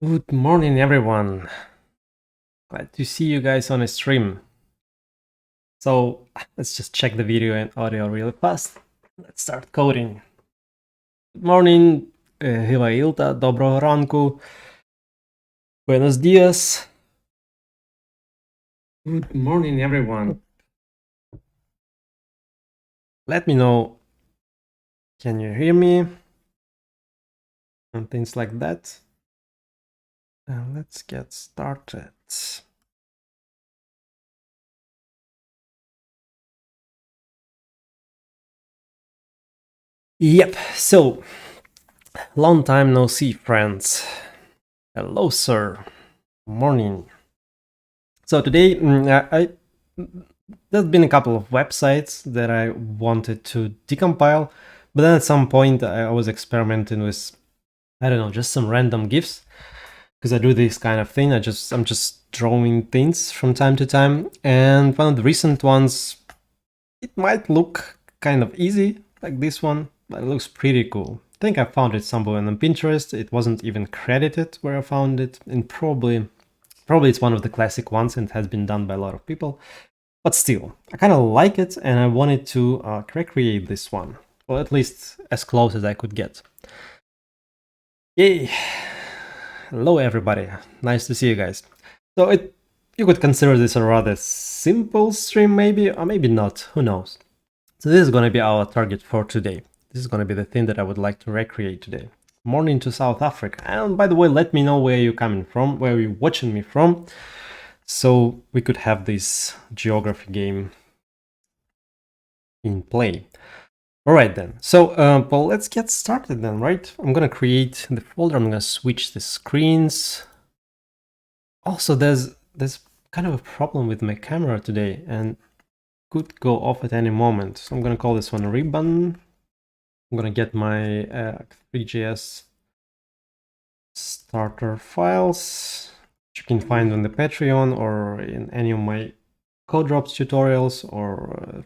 Good morning, everyone. Glad to see you guys on a stream. So let's just check the video and audio really fast. Let's start coding. Good morning, Hiva Ilta, dobro ranku. Buenos dias. Good morning, everyone. Let me know, can you hear me? And things like that. And let's get started. Yep, so long time no see, friends. Hello, sir. Morning. So today, there's been a couple of websites that I wanted to decompile, but then at some point I was experimenting with, I don't know, just some random GIFs, because I do this kind of thing. I'm just drawing things from time to time, and one of the recent ones, it might look kind of easy, like this one, but it looks pretty cool. I think I found it somewhere on Pinterest. It wasn't even credited where I found it, and probably it's one of the classic ones and has been done by a lot of people. But still, I kind of like it and I wanted to recreate this one. Well, at least as close as I could get. Yay! Hello everybody, nice to see you guys. So you could consider this a rather simple stream maybe, or maybe not, who knows. So this is going to be our target for today. This is going to be the thing that I would like to recreate today. Morning to South Africa. And by the way, let me know where you're coming from, where you're watching me from, so we could have this geography game in play. All right then. So, well, let's get started then, right? I'm gonna create the folder. I'm gonna switch the screens. Also, there's kind of a problem with my camera today, and could go off at any moment. So I'm gonna call this one ribbon. I'm gonna get my three.js starter files, which you can find on the Patreon or in any of my code drops tutorials or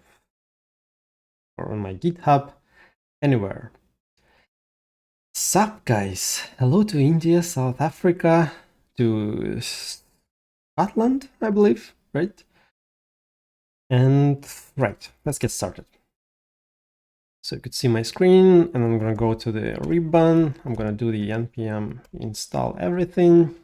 on my GitHub, anywhere. Sup, guys? Hello to India, South Africa, to Scotland, I believe, right? And right, let's get started. So you could see my screen, and I'm gonna go to the ribbon. I'm gonna do the npm install everything.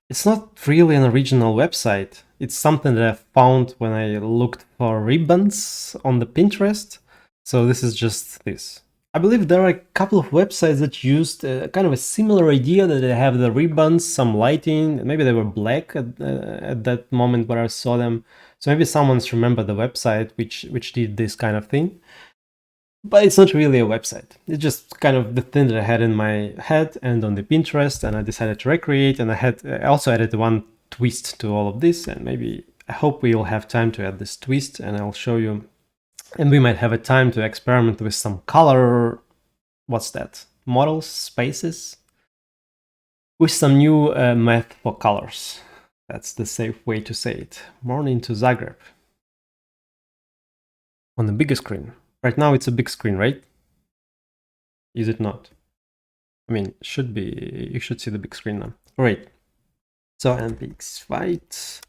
It's not really an original website. It's something that I found when I looked for ribbons on the Pinterest. So this is just this. I believe there are a couple of websites that used kind of a similar idea, that they have the ribbons, some lighting, maybe they were black at that moment where I saw them. So maybe someone's remembered the website which did this kind of thing. But it's not really a website. It's just kind of the thing that I had in my head and on the Pinterest, and I decided to recreate. And I also added one twist to all of this, and maybe I hope we'll have time to add this twist, and I'll show you. And we might have a time to experiment with some color, what's that? Models, spaces, with some new math for colors. That's the safe way to say it. Morning to Zagreb. On the bigger screen. Right now it's a big screen, right? Is it not? I mean, should be, you should see the big screen now. All right. So npx fight.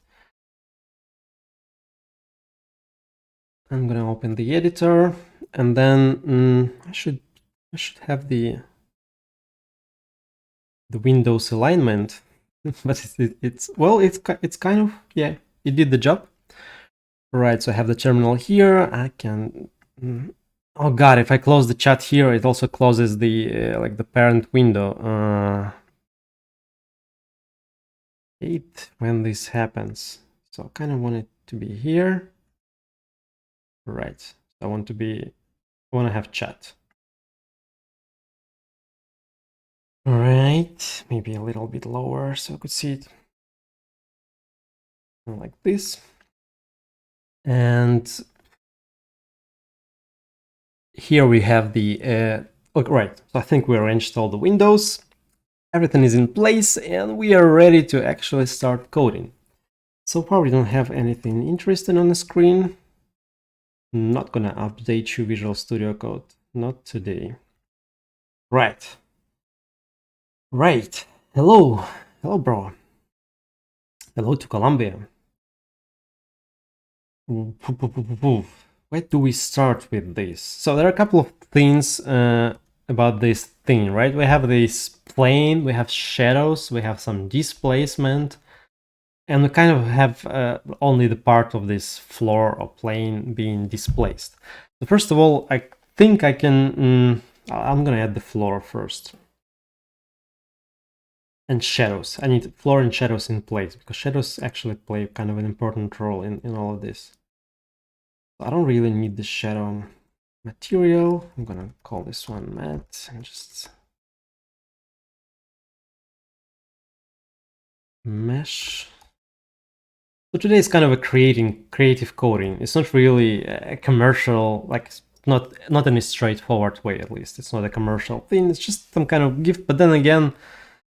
I'm gonna open the editor, and then I should have the Windows alignment, but it's kind of, yeah, it did the job. All right, so I have the terminal here. I can. Oh god, if I close the chat here, it also closes the like the parent window. Hate when this happens. So I kind of want it to be here. Right. I want to have chat. All right, maybe a little bit lower so I could see it like this. And here we have the, okay, right. So I think we arranged all the windows. Everything is in place and we are ready to actually start coding. So far we don't have anything interesting on the screen. Not gonna update you Visual Studio Code, not today. Right. Right. Hello. Hello, bro. Hello to Colombia. Where do we start with this? So there are a couple of things about this thing, right? We have this plane, we have shadows, we have some displacement, and we kind of have only the part of this floor or plane being displaced. So first of all, I think I can... I'm gonna add the floor first. And shadows. I need floor and shadows in place, because shadows actually play kind of an important role in all of this. I don't really need the shadow material. I'm gonna call this one matte and just mesh. So today is kind of a creative coding. It's not really a commercial, like not in a straightforward way, at least. It's not a commercial thing. It's just some kind of gift. But then again,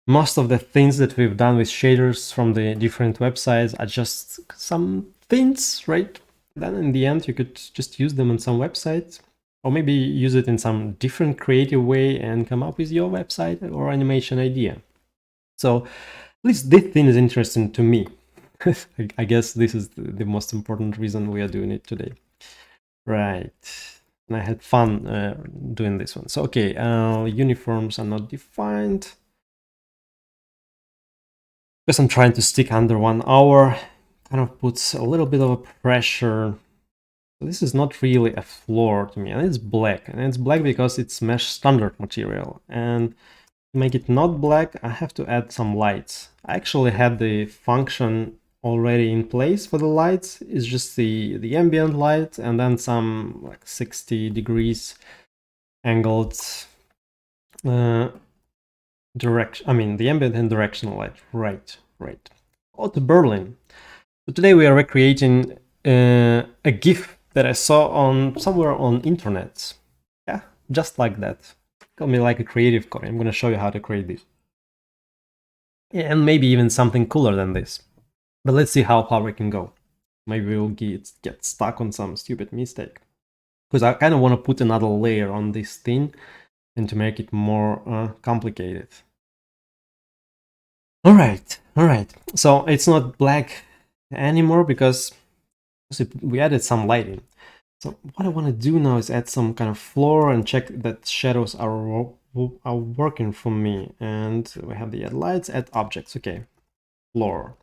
most of the things that we've done with shaders from the different websites are just some things, right? Then in the end, you could just use them on some websites, or maybe use it in some different creative way and come up with your website or animation idea. So at least this thing is interesting to me. I guess this is the most important reason we are doing it today. Right. And I had fun doing this one. So, okay, uniforms are not defined. Because I'm trying to stick under 1 hour, kind of puts a little bit of a pressure. So this is not really a floor to me, and it's black. And it's black because it's mesh standard material. And to make it not black, I have to add some lights. I actually had the function already in place for the lights. It's just the ambient light and then some like 60 degrees angled direction. I mean, the ambient and directional light. Right. Oh, to Berlin. So today we are recreating a GIF that I saw on somewhere on internet. Yeah, just like that. Call me like a creative code. I'm going to show you how to create this. Yeah, and maybe even something cooler than this. But let's see how far we can go. Maybe we'll get stuck on some stupid mistake. Because I kind of want to put another layer on this thing and to make it more complicated. All right. So it's not black anymore because we added some lighting. So what I want to do now is add some kind of floor and check that shadows are working for me. And we have the add lights, add objects. Okay, floor.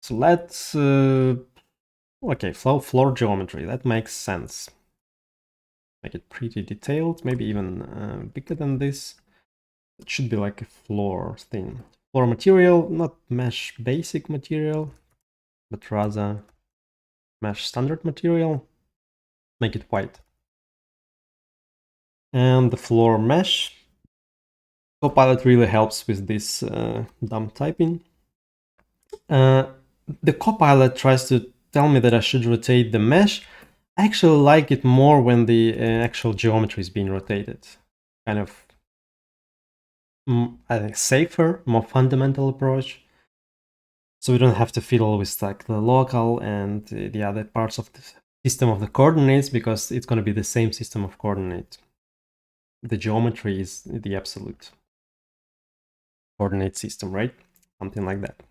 So let's okay, floor geometry. That makes sense. Make it pretty detailed, maybe even bigger than this. It should be like a floor thing. Floor material, not mesh basic material, but rather mesh standard material. Make it white. And the floor mesh. Copilot really helps with this dumb typing. The Copilot tries to tell me that I should rotate the mesh. I actually like it more when the actual geometry is being rotated. Kind of, I think, safer, more fundamental approach. So we don't have to fiddle with like the local and the other parts of the system of the coordinates, because it's going to be the same system of coordinates. The geometry is the absolute coordinate system, right? Something like that.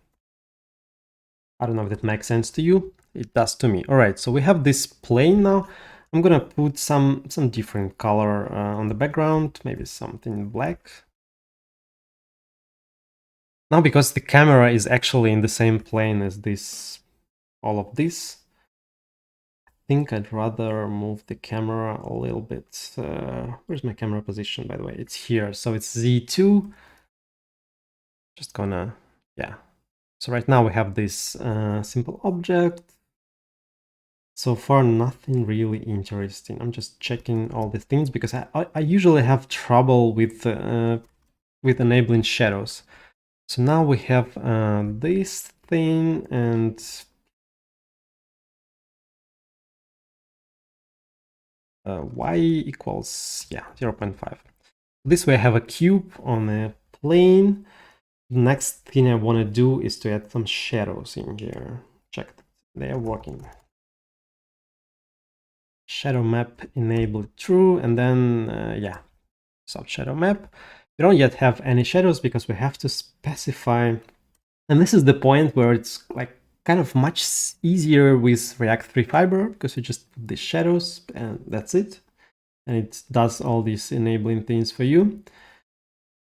I don't know if that makes sense to you. It does to me. All right, so we have this plane now. I'm gonna put some different color on the background, maybe something black. Now, because the camera is actually in the same plane as this, all of this, I think I'd rather move the camera a little bit. Where's my camera position, by the way? It's here, so it's Z2. Just gonna, yeah. So right now we have this simple object. So far, nothing really interesting. I'm just checking all the things because I usually have trouble with enabling shadows. So now we have this thing and y equals, yeah, 0.5. This way I have a cube on a plane. The next thing I want to do is to add some shadows in here. Check, they are working. Shadow map enabled true, and then yeah, soft shadow map. We don't yet have any shadows because we have to specify, and this is the point where it's like kind of much easier with React 3 Fiber, because you just put the shadows and that's it. And it does all these enabling things for you.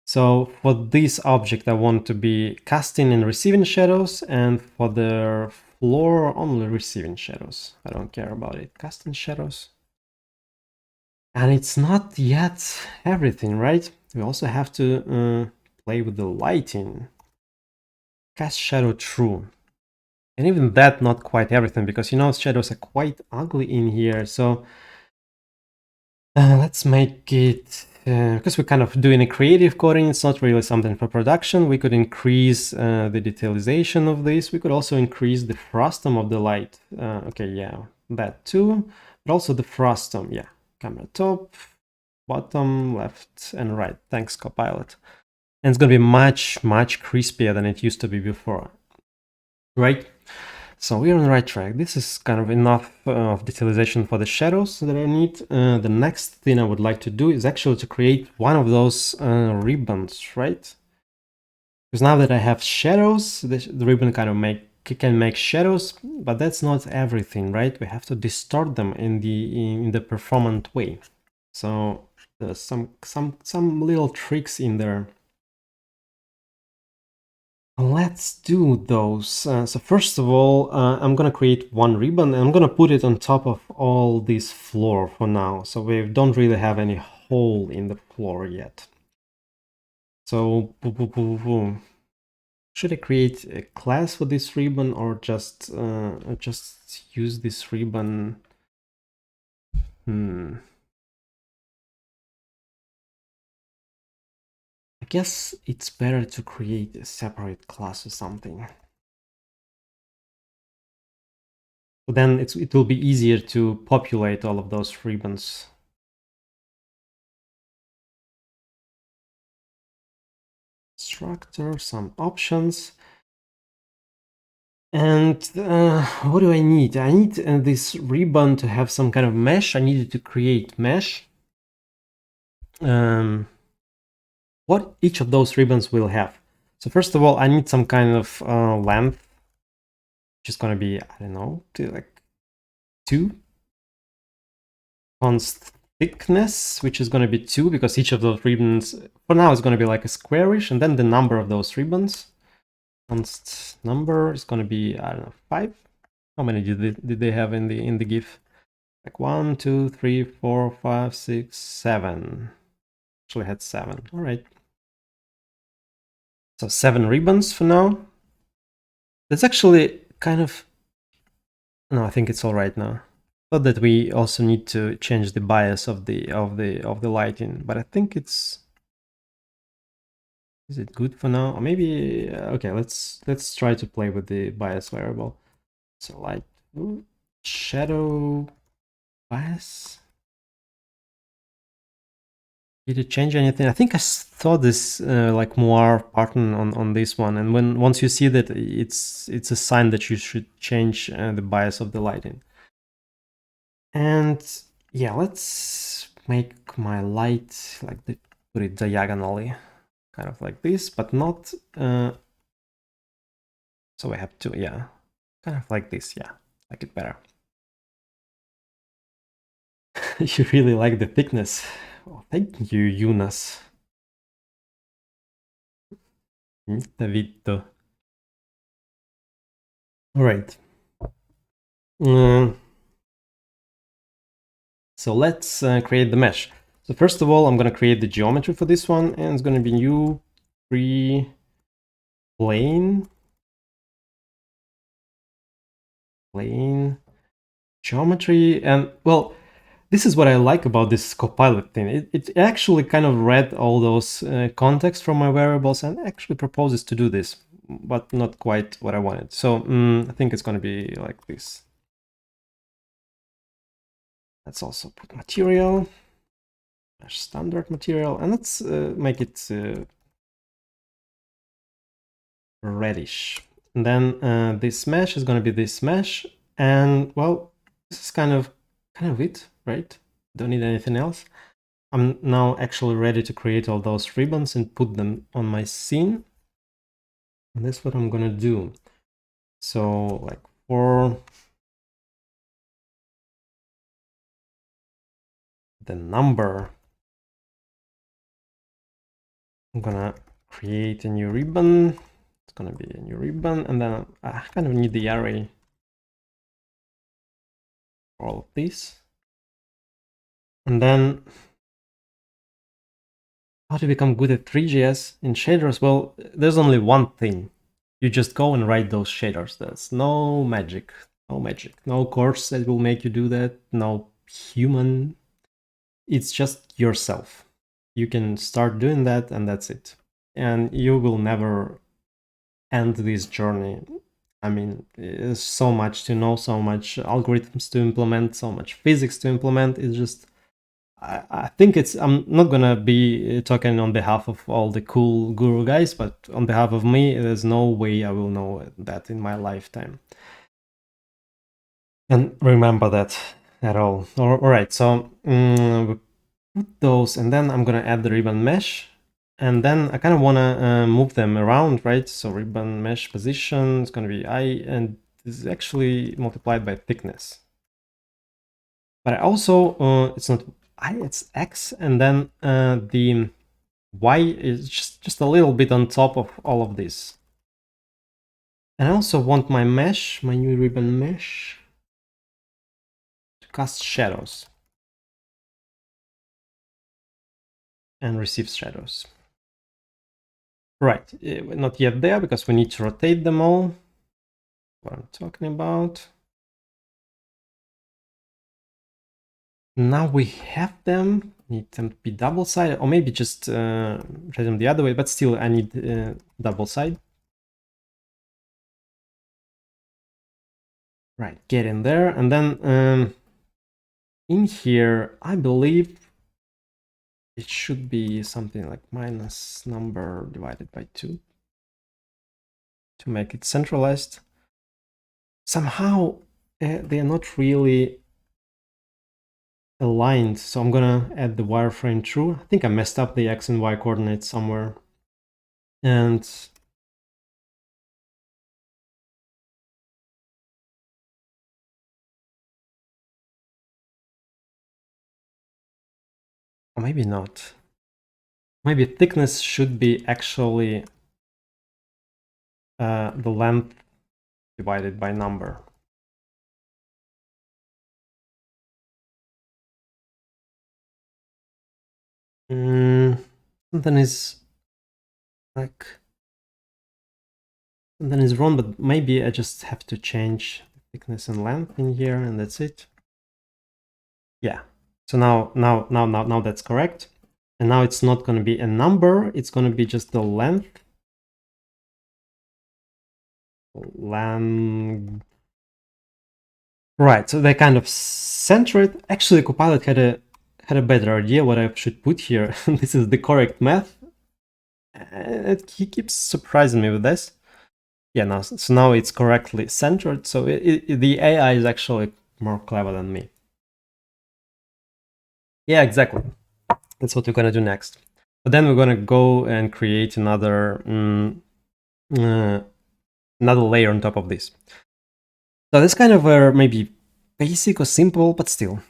So for this object, I want to be casting and receiving shadows, and for the floor, only receiving shadows. I don't care about it. Casting shadows. And it's not yet everything, right? We also have to play with the lighting. Cast shadow true. And even that, not quite everything, because you know shadows are quite ugly in here. So let's make it, because we're kind of doing a creative coding, it's not really something for production. We could increase the detailization of this. We could also increase the frustum of the light. Okay, yeah, that too. But also the frustum, yeah. Camera top, bottom, left, and right. Thanks, Copilot. And it's going to be much, much crispier than it used to be before. Right? So we're on the right track. This is kind of enough of detailization for the shadows that I need. The next thing I would like to do is actually to create one of those ribbons, right? Because now that I have shadows, the ribbon kind of can make shadows, but that's not everything, right? We have to distort them in the performant way. So there's some little tricks in there. Let's do those. So first of all, I'm gonna create one ribbon and I'm gonna put it on top of all this floor for now. So we don't really have any hole in the floor yet. So boom, boom, boom, boom. Should I create a class for this ribbon or just use this ribbon? I guess it's better to create a separate class or something. So then it will be easier to populate all of those ribbons. Structure, some options. And what do I need? I need this ribbon to have some kind of mesh. I needed to create mesh. What each of those ribbons will have. So first of all, I need some kind of length, which is going to be, I don't know, like 2. Const thickness, which is going to be 2, because each of those ribbons, for now, is going to be like a squarish, and then the number of those ribbons. Const number is going to be, I don't know, 5. How many did they have in the GIF? Like 1, 2, 3, 4, 5, 6, 7. Actually had 7. All right. So 7 ribbons for now. That's actually kind of, no, I think it's all right now. Thought that we also need to change the bias of the lighting, but I think it's, is it good for now? Or maybe okay, let's try to play with the bias variable. So light, shadow bias. Did it change anything? I think I saw this like moire pattern on this one, and once you see that, it's a sign that you should change the bias of the lighting. And yeah, let's make my light like put it diagonally, kind of like this, but not. So I have to, yeah, kind of like this, yeah, like it better. You really like the thickness. Oh, thank you, Yunus. Vito. All right. So let's create the mesh. So first of all, I'm going to create the geometry for this one, and it's going to be new free plane geometry. And well, this is what I like about this Copilot thing. It actually kind of read all those contexts from my variables and actually proposes to do this, but not quite what I wanted. So I think it's going to be like this. Let's also put material, standard material, and let's make it reddish. And then this mesh is going to be this mesh, and well, this is kind of it, right? Don't need anything else. I'm now actually ready to create all those ribbons and put them on my scene. And that's what I'm gonna do. So like for the number, I'm gonna create a new ribbon. It's gonna be a new ribbon, and then I kind of need the array for all of this. And then how to become good at three.js in shaders? Well, there's only one thing. You just go and write those shaders. There's no magic, no magic, no course that will make you do that, no human. It's just yourself. You can start doing that and that's it. And you will never end this journey. I mean, there's so much to know, so much algorithms to implement, so much physics to implement. It's just, I think it's, I'm not gonna be talking on behalf of all the cool guru guys, but on behalf of me, there's no way I will know that in my lifetime. And remember that at all. All right, so we put those, and then I'm gonna add the ribbon mesh. And then I kind of want to move them around, right? So ribbon mesh position is going to be I, and this is actually multiplied by thickness. But I also, it's not I, it's X, and then the Y is just a little bit on top of all of this. And I also want my mesh, my new ribbon mesh, to cast shadows and receive shadows. Right, not yet there because we need to rotate them all. What I'm talking about. Now we have them. Need them to be double-sided, or maybe just write them the other way, but still I need double-sided. Right, get in there, and then in here, I believe it should be something like minus number divided by 2 to make it centralized. Somehow they are not really aligned, so I'm gonna add the wireframe true. I think I messed up the X and Y coordinates somewhere. And or maybe not. Maybe thickness should be actually the length divided by number. Something is like something is wrong, but maybe I just have to change thickness and length in here, and that's it. Yeah. So now that's correct. And now it's not going to be a number; it's going to be just the length. Right. So they kind of center it. Actually, Copilot had a better idea what I should put here. This is the correct math. He keeps surprising me with this. Yeah, no, so now it's correctly centered. So the AI is actually more clever than me. Yeah, exactly. That's what we're gonna do next. But then we're gonna go and create another another layer on top of this. So this kind of maybe basic or simple, but still,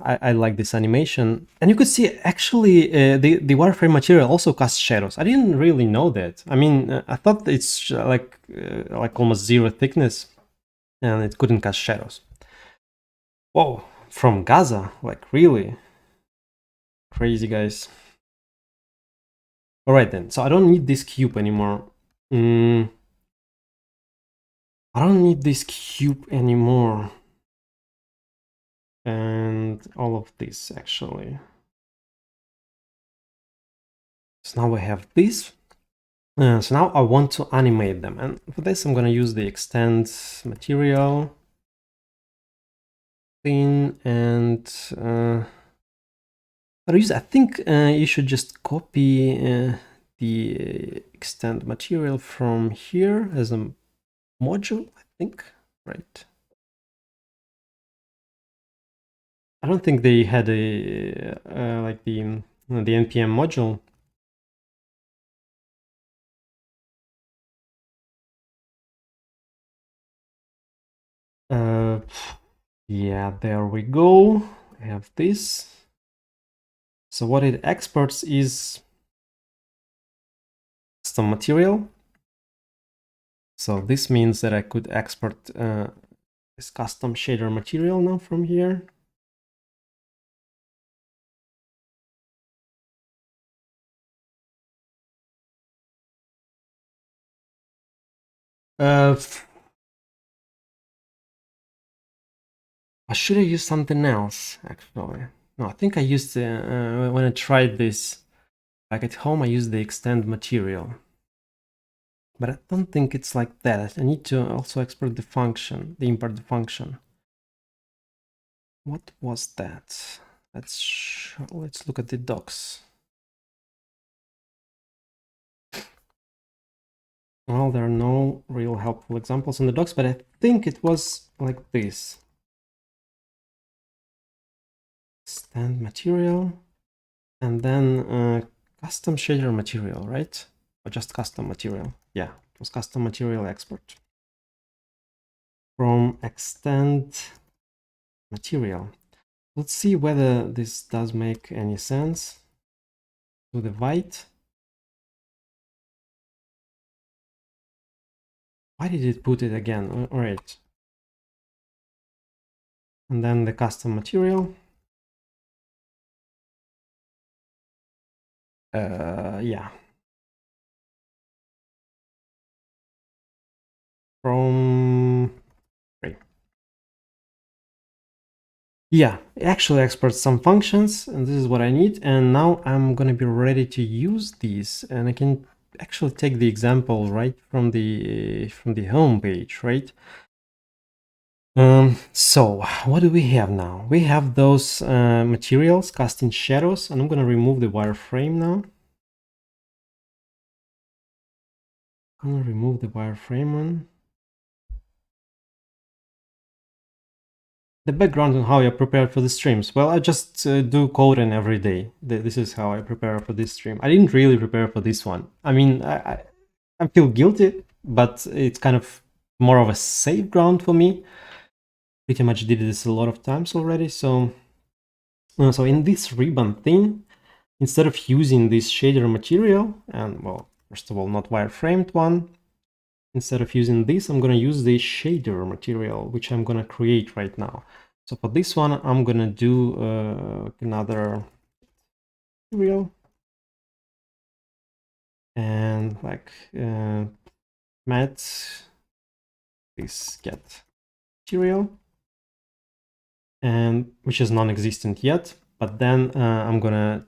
I like this animation. And you could see actually the wireframe material also casts shadows. I didn't really know that. I mean, I thought it's like almost zero thickness and it couldn't cast shadows. Whoa, from Gaza, like really? Crazy guys. All right then, so I don't need this cube anymore. I don't need this cube anymore. And all of this actually. So now we have this. So now I want to animate them, and for this I'm going to use the extend material thing, and I think you should just copy the extend material from here as a module, I think, right? I don't think they had a like the the npm module. Yeah, there we go. I have this. So what it exports is custom material. So this means that I could export this custom shader material now from here. Or should I use something else, actually? No, I think I used, when I tried this back at home, I used the extend material. But I don't think it's like that. I need to also export the function, the import the function. What was that? Let's look at the docs. Well, there are no real helpful examples in the docs, but I think it was like this. Extend material, and then custom shader material, right? Or just custom material? Yeah, it was custom material export. From extend material. Let's see whether this does make any sense. To the white. Why did it put it again? All right. And then the custom material. Yeah. From yeah, it actually exports some functions, and this is what I need. And now I'm gonna be ready to use these, and I can actually take the example right from the home page, right? So what do we have now? We have those materials, casting shadows, and I'm gonna remove the wireframe now. I'm gonna remove the wireframe one. The background on how I prepare for the streams. Well, I just do coding every day. This is how I prepare for this stream. I didn't really prepare for this one. I mean, I feel guilty, but it's kind of more of a safe ground for me. Pretty much did this a lot of times already. So in this ribbon thing, instead of using this shader material, and well, first of all, not wireframed one, instead of using this, I'm going to use the shader material, which I'm going to create right now. So for this one, I'm going to do another material and like mat this get material, and which is non-existent yet. But then I'm going to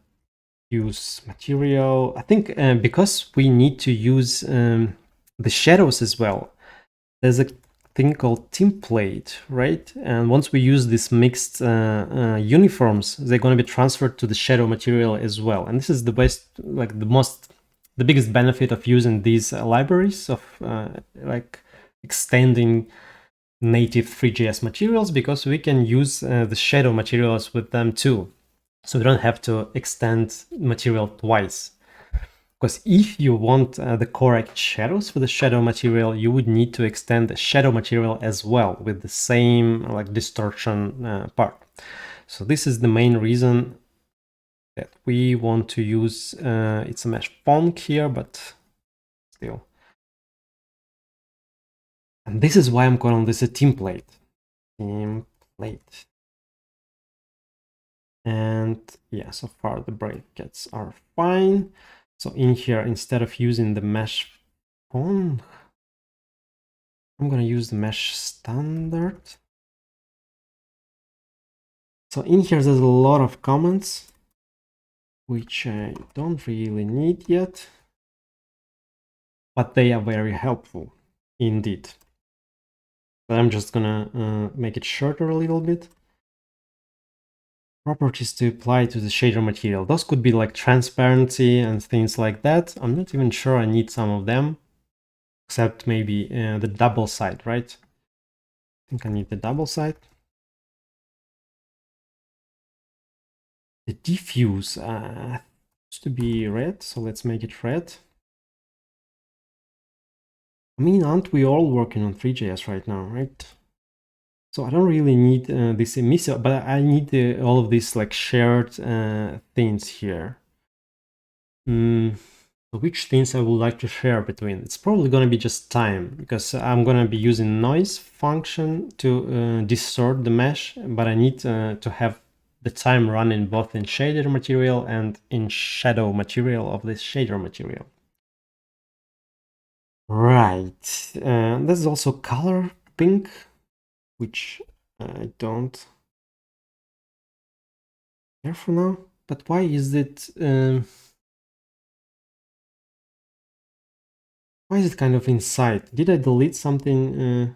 use material. I think because we need to use the shadows as well, there's a thing called template, right? And once we use these mixed uniforms, they're going to be transferred to the shadow material as well. And this is the best, like the biggest benefit of using these libraries of like extending native three.js materials, because we can use the shadow materials with them too. So we don't have to extend material twice. Because if you want the correct shadows for the shadow material, you would need to extend the shadow material as well with the same like distortion part. So this is the main reason that we want to use, it's a mesh font here, but still. And this is why I'm calling this a template. Template. And yeah, so far the brackets are fine. So in here, instead of using the mesh font, I'm going to use the mesh standard. So in here, there's a lot of comments, which I don't really need yet, but they are very helpful indeed. But I'm just gonna make it shorter a little bit. Properties to apply to the shader material. Those could be like transparency and things like that. I'm not even sure I need some of them, except maybe the double side, right? I think I need the double side. The diffuse used to be red, so let's make it red. I mean, aren't we all working on three.js right now, right? So I don't really need this emissive, but I need all of these like shared things here. Which things I would like to share between? It's probably going to be just time, because I'm going to be using noise function to distort the mesh, but I need to have the time running both in shader material and in shadow material of this shader material. Right, this is also color pink, which I don't care for now. But why is it why is it kind of inside? Did I delete something?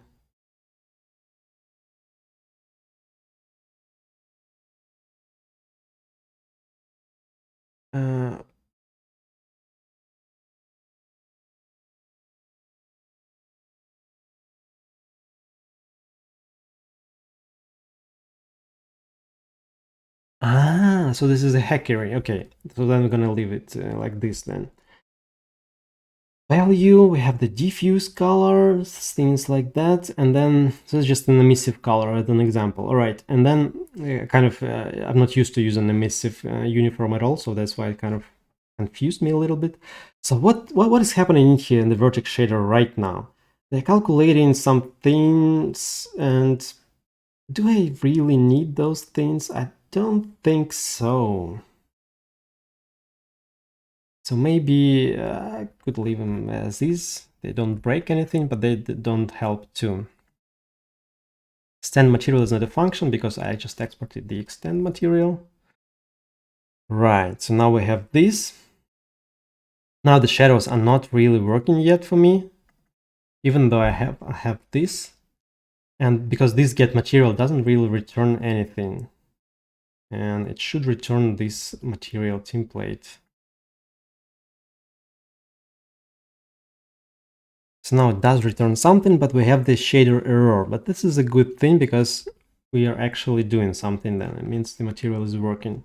So this is a hackery. Okay, so then we're gonna leave it like this then. Value, we have the diffuse colors, things like that, and then this is just an emissive color as an example. All right, and then I'm not used to using emissive uniform at all, so that's why it kind of confused me a little bit. So what is happening in here in the Vertex shader right now? They're calculating some things, and do I really need those things? I don't think so. So maybe I could leave them as is. They don't break anything, but they don't help too. Extend material is not a function because I just exported the extend material. Right, so now we have this. Now the shadows are not really working yet for me, even though I have this. And because this get material doesn't really return anything. And it should return this material template. So now it does return something, but we have this shader error. But this is a good thing because we are actually doing something then. It means the material is working.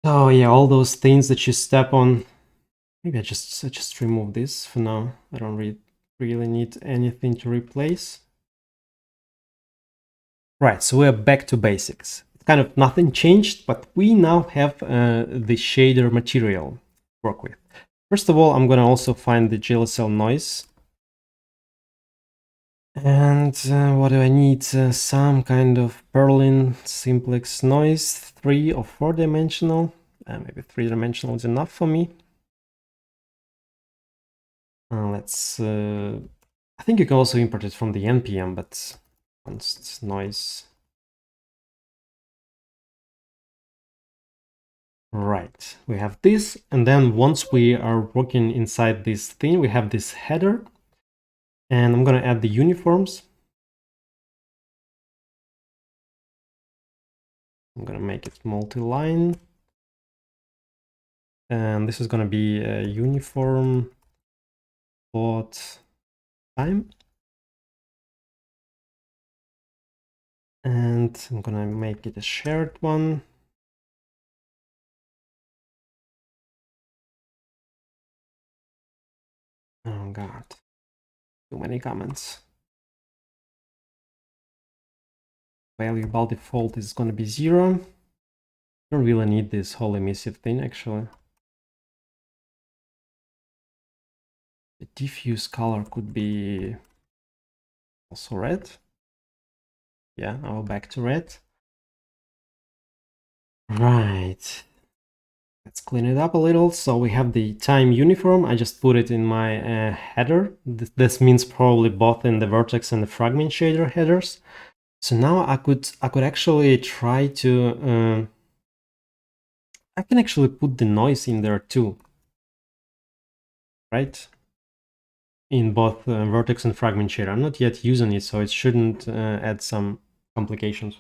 Oh yeah, all those things that you step on. Maybe I just remove this for now. I don't really need anything to replace. Right, so we're back to basics. Kind of nothing changed, but we now have the shader material to work with. First of all, I'm gonna also find the GLSL noise. And what do I need? Some kind of Berlin simplex noise, 3 or 4 dimensional. Maybe 3 dimensional is enough for me. Let's. I think you can also import it from the npm, but const noise. Right, we have this, and then once we are working inside this thing, we have this header, and I'm gonna add the uniforms. I'm gonna make it multi-line, and this is gonna be a uniform plot time. And I'm gonna make it a shared one. Oh god, too many comments. Value by default is gonna be 0. Don't really need this whole emissive thing actually. The diffuse color could be also red. Yeah, now back to red. Right. Let's clean it up a little. So we have the time uniform. I just put it in my header. This means probably both in the vertex and the fragment shader headers. So now I could actually try to I can actually put the noise in there too, right? In both vertex and fragment shader. I'm not yet using it, so it shouldn't add some complications.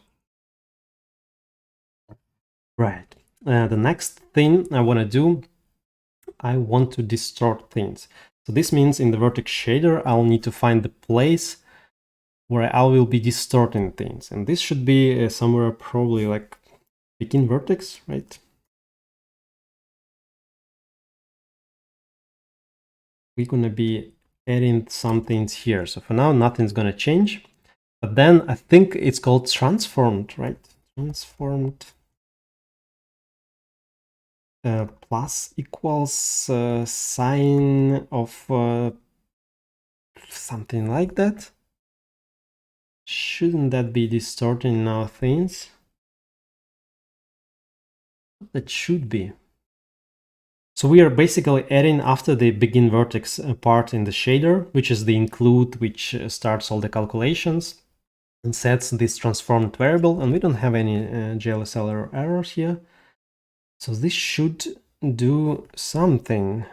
Right. The next thing I want to do, I want to distort things. So this means in the vertex shader, I'll need to find the place where I will be distorting things. And this should be somewhere probably like begin vertex, right? We're gonna be adding some things here. So for now, nothing's gonna change. But then I think it's called transformed, right? Transformed plus equals sign of something like that. Shouldn't that be distorting now things? That should be. So we are basically adding after the begin vertex part in the shader, which is the include, which starts all the calculations and sets this transformed variable. And we don't have any GLSL errors here. So this should do something.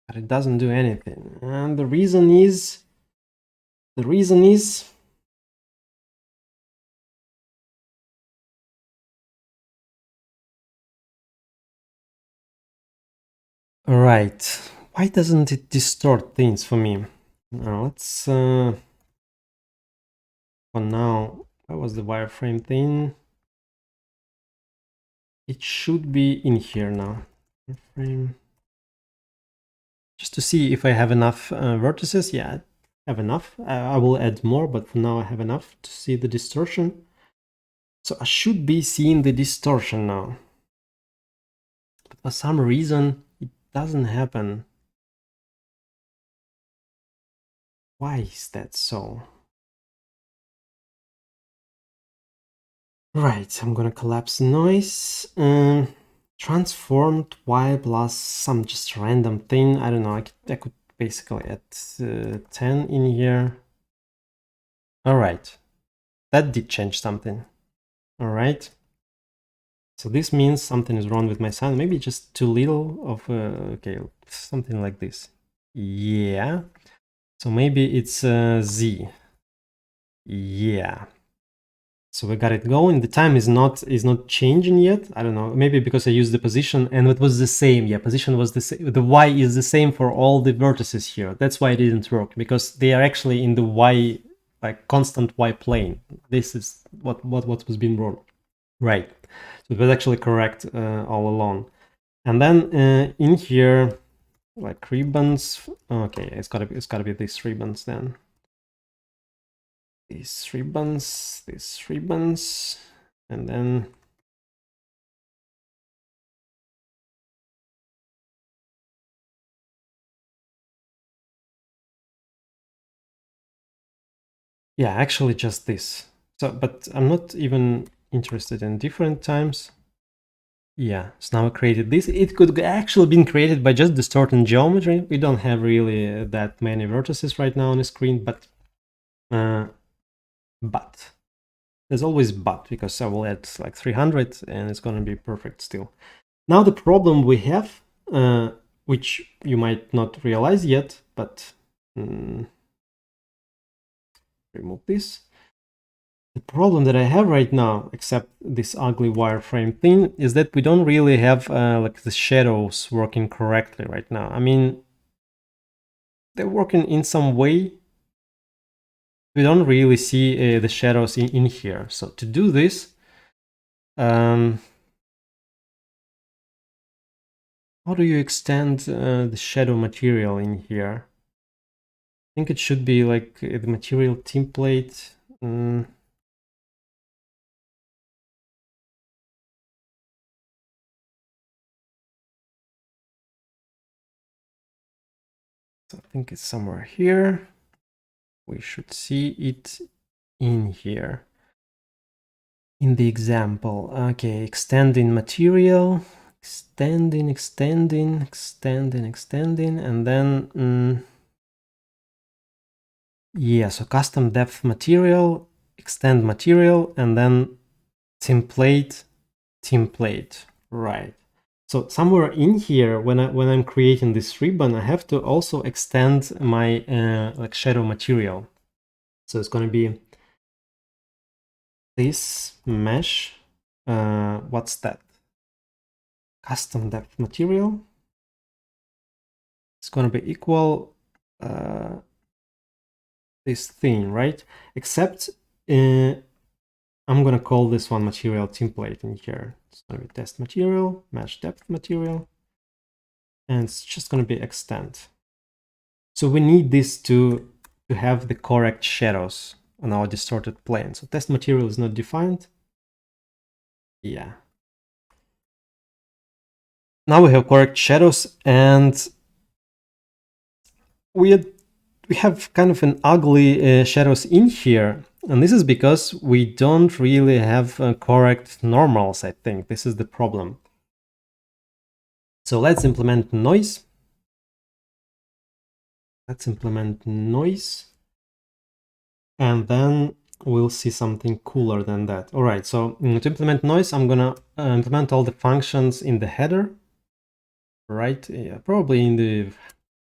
But it doesn't do anything. And the reason is right. Why doesn't it distort things for me? Now let's for now, what was the wireframe thing? It should be in here now. Wireframe. Just to see if I have enough vertices. Yeah, I have enough. I will add more, but for now I have enough to see the distortion. So I should be seeing the distortion now. But for some reason, it doesn't happen. Why is that so? Right, I'm gonna collapse noise. Transformed y plus some just random thing. I don't know. I could basically add 10 in here. All right, that did change something. All right. So this means something is wrong with my sound. Maybe just too little of okay, something like this. Yeah. So maybe it's Z. Yeah. So we got it going. The time is not changing yet. I don't know. Maybe because I used the position and it was the same. Yeah, position was the same. The Y is the same for all the vertices here. That's why it didn't work, because they are actually in the Y, like constant Y plane. This is what was being wrong. Right. So it was actually correct all along. And then in here, like ribbons. Okay, it's gotta be these ribbons then. These ribbons, and then yeah, actually just this. So, but I'm not even interested in different times. Yeah, so now I created this. It could actually been created by just distorting geometry. We don't have really that many vertices right now on the screen, but there's always but, because I will add like 300 and it's gonna be perfect still. Now the problem we have, which you might not realize yet, but remove this. The problem that I have right now, except this ugly wireframe thing, is that we don't really have like the shadows working correctly right now. I mean, they're working in some way. We don't really see the shadows in here. So to do this, how do you extend the shadow material in here? I think it should be like the material template. So I think it's somewhere here. We should see it in here. In the example, okay, extending material, extending, and then, yeah, so custom depth material, extend material, and then template, right. So somewhere in here, when I'm creating this ribbon, I have to also extend my like shadow material. So it's going to be this mesh. What's that? Custom depth material. It's going to be equal this thing, right? Except I'm gonna call this one material template in here. It's gonna be test material, match depth material, and it's just gonna be extend. So we need this to have the correct shadows on our distorted plane. So test material is not defined. Yeah. Now we have correct shadows, and we have kind of an ugly shadows in here. And this is because we don't really have correct normals, I think. This is the problem. So let's implement noise. Let's implement noise. And then we'll see something cooler than that. All right, so to implement noise, I'm gonna implement all the functions in the header, right? Yeah, probably in the,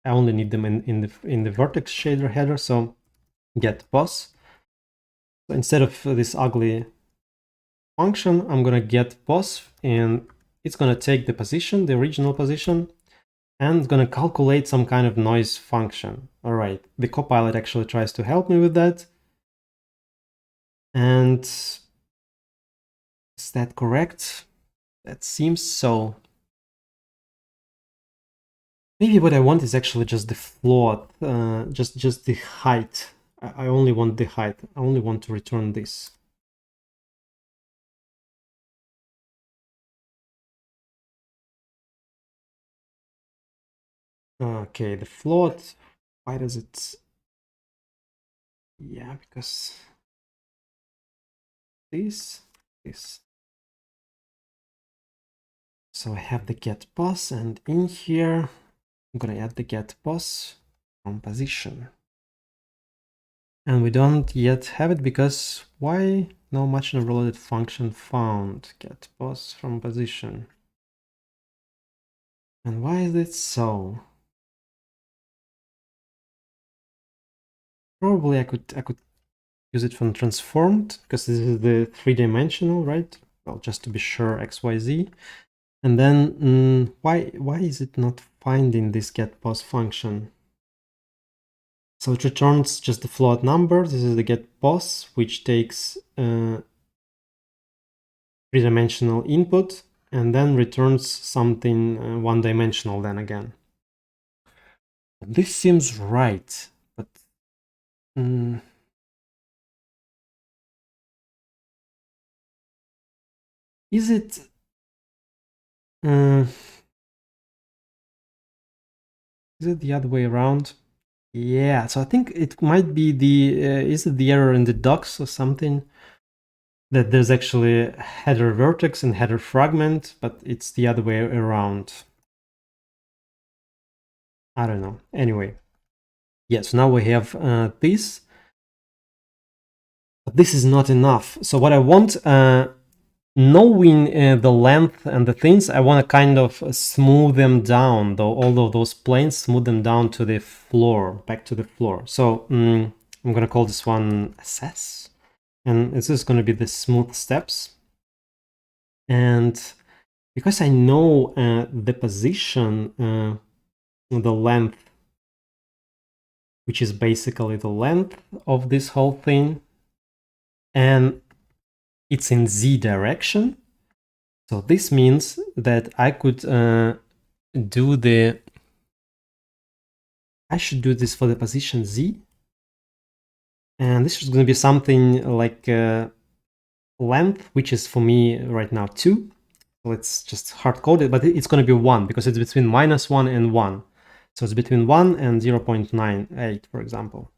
I only need them in the Vertex shader header. So get pos. So instead of this ugly function, I'm gonna get pos, and it's gonna take the position, the original position, and it's gonna calculate some kind of noise function. All right, the Copilot actually tries to help me with that. And is that correct? That seems so. Maybe what I want is actually just the float, just the height. I only want the height. I only want to return this. Okay, the float. Why does it? Yeah, because this. So I have the get pos, and in here I'm gonna add the get pos from position. And we don't yet have it because why? No machine overloaded function found. Get pos from position. And why is it so? Probably I could use it from transformed, because this is the three-dimensional, right? Well, just to be sure, XYZ. And then why is it not finding this get pos function? So it returns just the float number. This is the get pos, which takes three-dimensional input and then returns something one-dimensional then again. This seems right, but is it the other way around? Yeah, so I think it might be the is it the error in the docs or something, that there's actually header vertex and header fragment, but it's the other way around. I don't know. Anyway, yes, now we have this. But this is not enough. So what I want, knowing the length and the things, I want to kind of smooth them down, though all of those planes, smooth them down to the floor, back to the floor. So I'm going to call this one assess, and this is going to be the smooth steps. And because I know the position, the length, which is basically the length of this whole thing, and it's in z direction. So this means that I could do the, I should do this for the position z. And this is going to be something like length, which is for me right now 2. So it's just hard coded, but it's going to be 1 because it's between -1 and 1. So it's between 1 and 0.98, for example.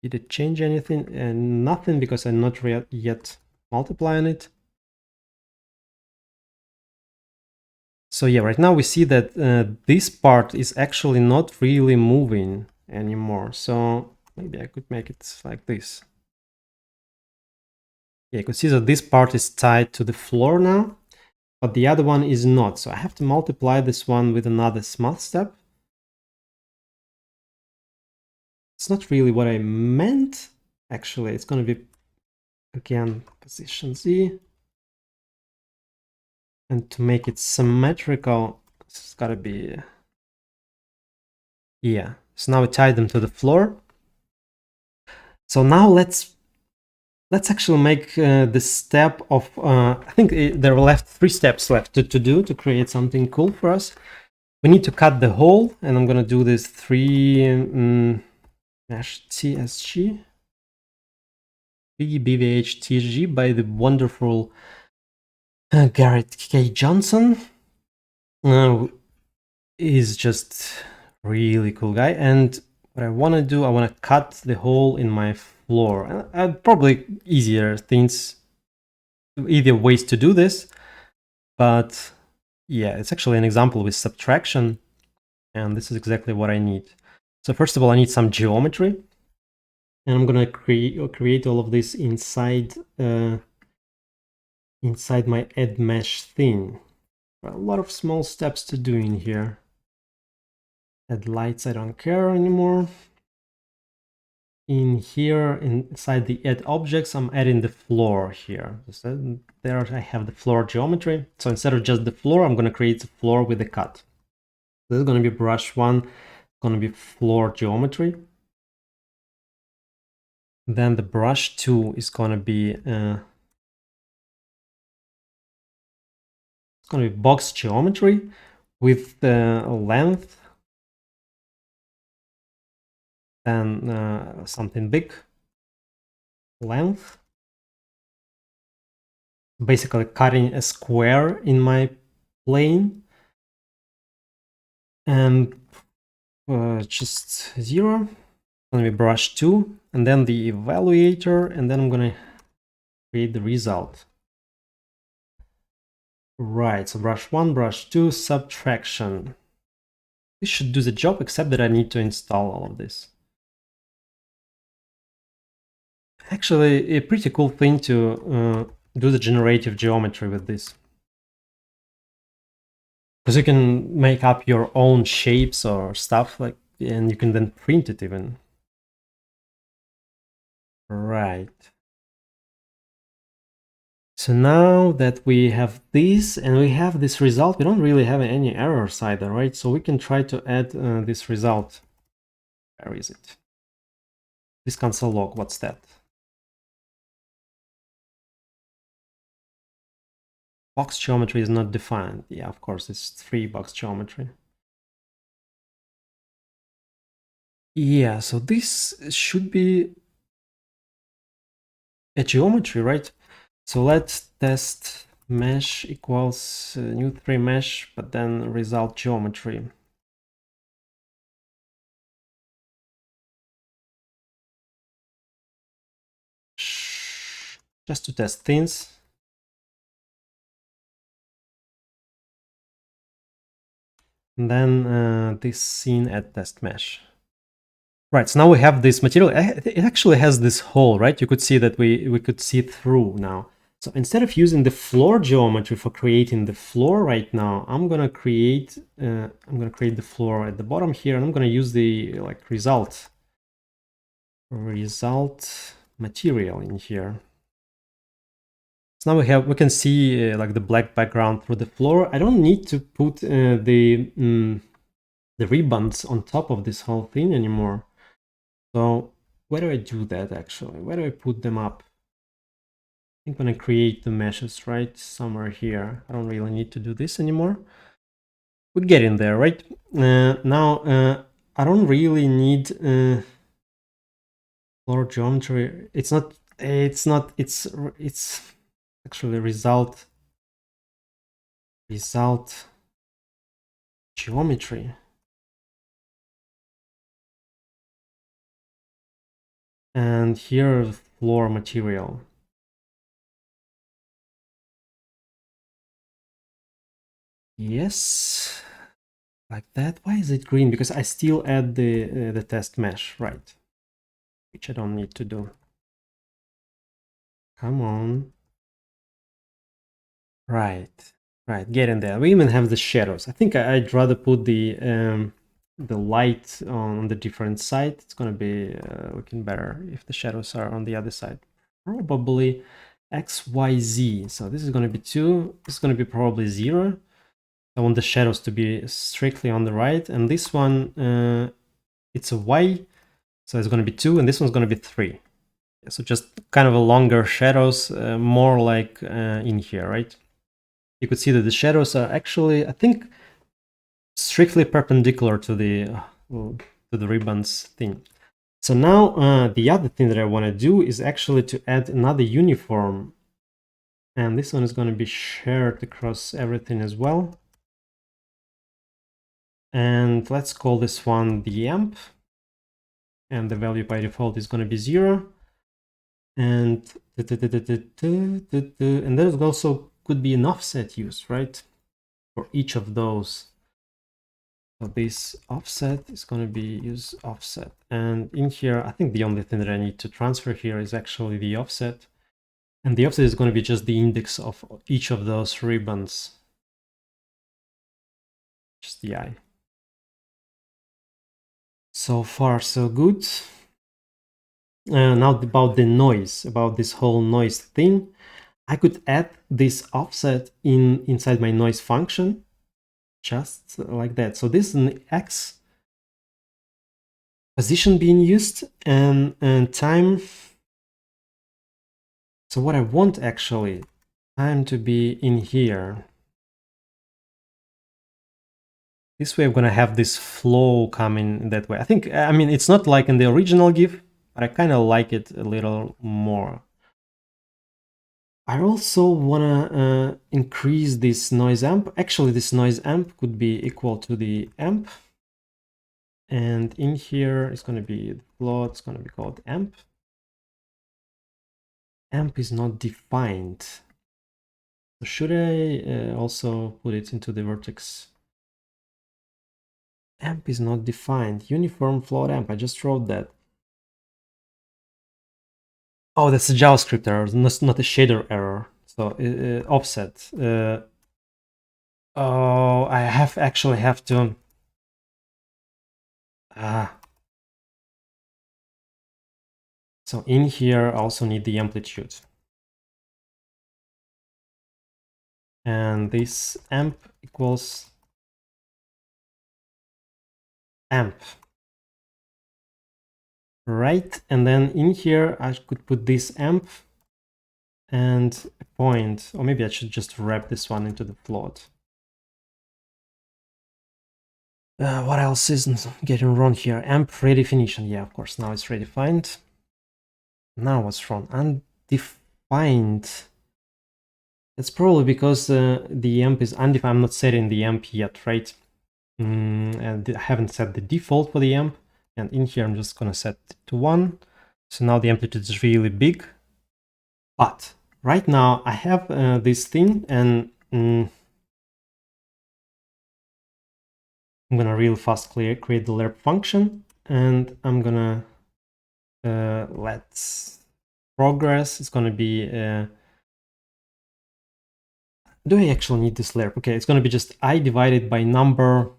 Did it change anything? Nothing, because I'm not yet multiplying it. So yeah, right now we see that this part is actually not really moving anymore. So maybe I could make it like this. Yeah, you can see that this part is tied to the floor now, but the other one is not. So I have to multiply this one with another smooth step. It's not really what I meant. Actually, it's going to be, again, position Z. And to make it symmetrical, it's got to be, yeah. So now we tie them to the floor. So now let's actually make this step of, I think there are left 3 steps left to do to create something cool for us. We need to cut the hole, and I'm gonna do this 3 mesh TSG, BVH TSG by the wonderful Garrett K. Johnson. Is just really cool guy, and what I want to do, I want to cut the hole in my floor. Probably easier ways to do this, but yeah, it's actually an example with subtraction, and this is exactly what I need. So first of all, I need some geometry, and I'm gonna create all of this inside inside my add mesh thing. A lot of small steps to do in here. Add lights, I don't care anymore. In here, inside the add objects, I'm adding the floor here. So there I have the floor geometry. So instead of just the floor, I'm going to create a floor with a cut. This is going to be brush 1, going to be floor geometry. Then the brush 2 is going to be box geometry with the length and something big, length. Basically cutting a square in my plane, and just 0. Gonna be brush 2, and then the evaluator, and then I'm gonna create the result. Right, so brush 1, brush 2, subtraction. This should do the job, except that I need to install all of this. Actually, a pretty cool thing to do the generative geometry with this. Because you can make up your own shapes or stuff, like, and you can then print it even. Right. So now that we have this and we have this result, we don't really have any errors either, right? So we can try to add this result. Where is it? This console log, what's that? Box geometry is not defined. Yeah, of course, it's 3 box geometry. Yeah, so this should be a geometry, right? So let's test mesh equals new 3 mesh, but then result geometry. Just to test things. And then this scene at test mesh. Right, so now we have this material. It actually has this hole, right? You could see that we could see through now. So instead of using the floor geometry for creating the floor right now, I'm gonna create the floor at the bottom here, and I'm gonna use the result material in here. So now we can see like the black background through the floor. I don't need to put the ribbons on top of this whole thing anymore. So where do I do that actually? Where do I put them up? I think when I create the meshes, right? Somewhere here. I don't really need to do this anymore. We're getting there, right? Now, I don't really need floor geometry. It's actually result geometry. And here floor material. Yes, like that. Why is it green? Because I still add the test mesh, right? Which I don't need to do. Come on. Right, get in there. We even have the shadows. I think I'd rather put the light on the different side. It's gonna be looking better if the shadows are on the other side. Probably XYZ. So this is gonna be 2. This is gonna be probably 0. I want the shadows to be strictly on the right, and this one it's a Y, so it's gonna be 2, and this one's gonna be 3. So just kind of a longer shadows, more like in here, right? You could see that the shadows are actually, I think, strictly perpendicular to the ribbons thing. So now the other thing that I want to do is actually to add another uniform, and this one is going to be shared across everything as well. And let's call this one the amp, and the value by default is going to be 0. And there's also could be an offset used, right, for each of those. So this offset is going to be use offset, and in here I think the only thing that I need to transfer here is actually the offset, and the offset is going to be just the index of each of those ribbons, just the I. So far so good. Now about the noise, about this whole noise thing, I could add this offset inside my noise function, just like that. So this is an X position being used, and time. So what I want actually, time to be in here. This way I'm gonna have this flow coming that way. I think, I mean, it's not like in the original GIF, but I kind of like it a little more. I also wanna increase this noise amp. Actually, this noise amp could be equal to the amp. And in here, it's gonna be the float, it's gonna be called amp. Amp is not defined. So should I also put it into the vertex? Amp is not defined. Uniform float amp, I just wrote that. Oh, that's a JavaScript error, not a shader error. So offset. Oh, I actually have to. So in here, I also need the amplitude. And this amp equals amp. Right, and then in here, I could put this amp and a point, or maybe I should just wrap this one into the float. What else isn't getting wrong here? Amp redefinition. Yeah, of course, now it's redefined. Now what's wrong? Undefined. It's probably because the amp is undefined. I'm not setting the amp yet, right? And I haven't set the default for the amp. And in here, I'm just going to set it to 1. So now the amplitude is really big. But right now, I have this thing, and I'm going to real fast create the lerp function. And I'm going to let's progress. It's going to be... do I actually need this lerp? Okay, it's going to be just I divided by number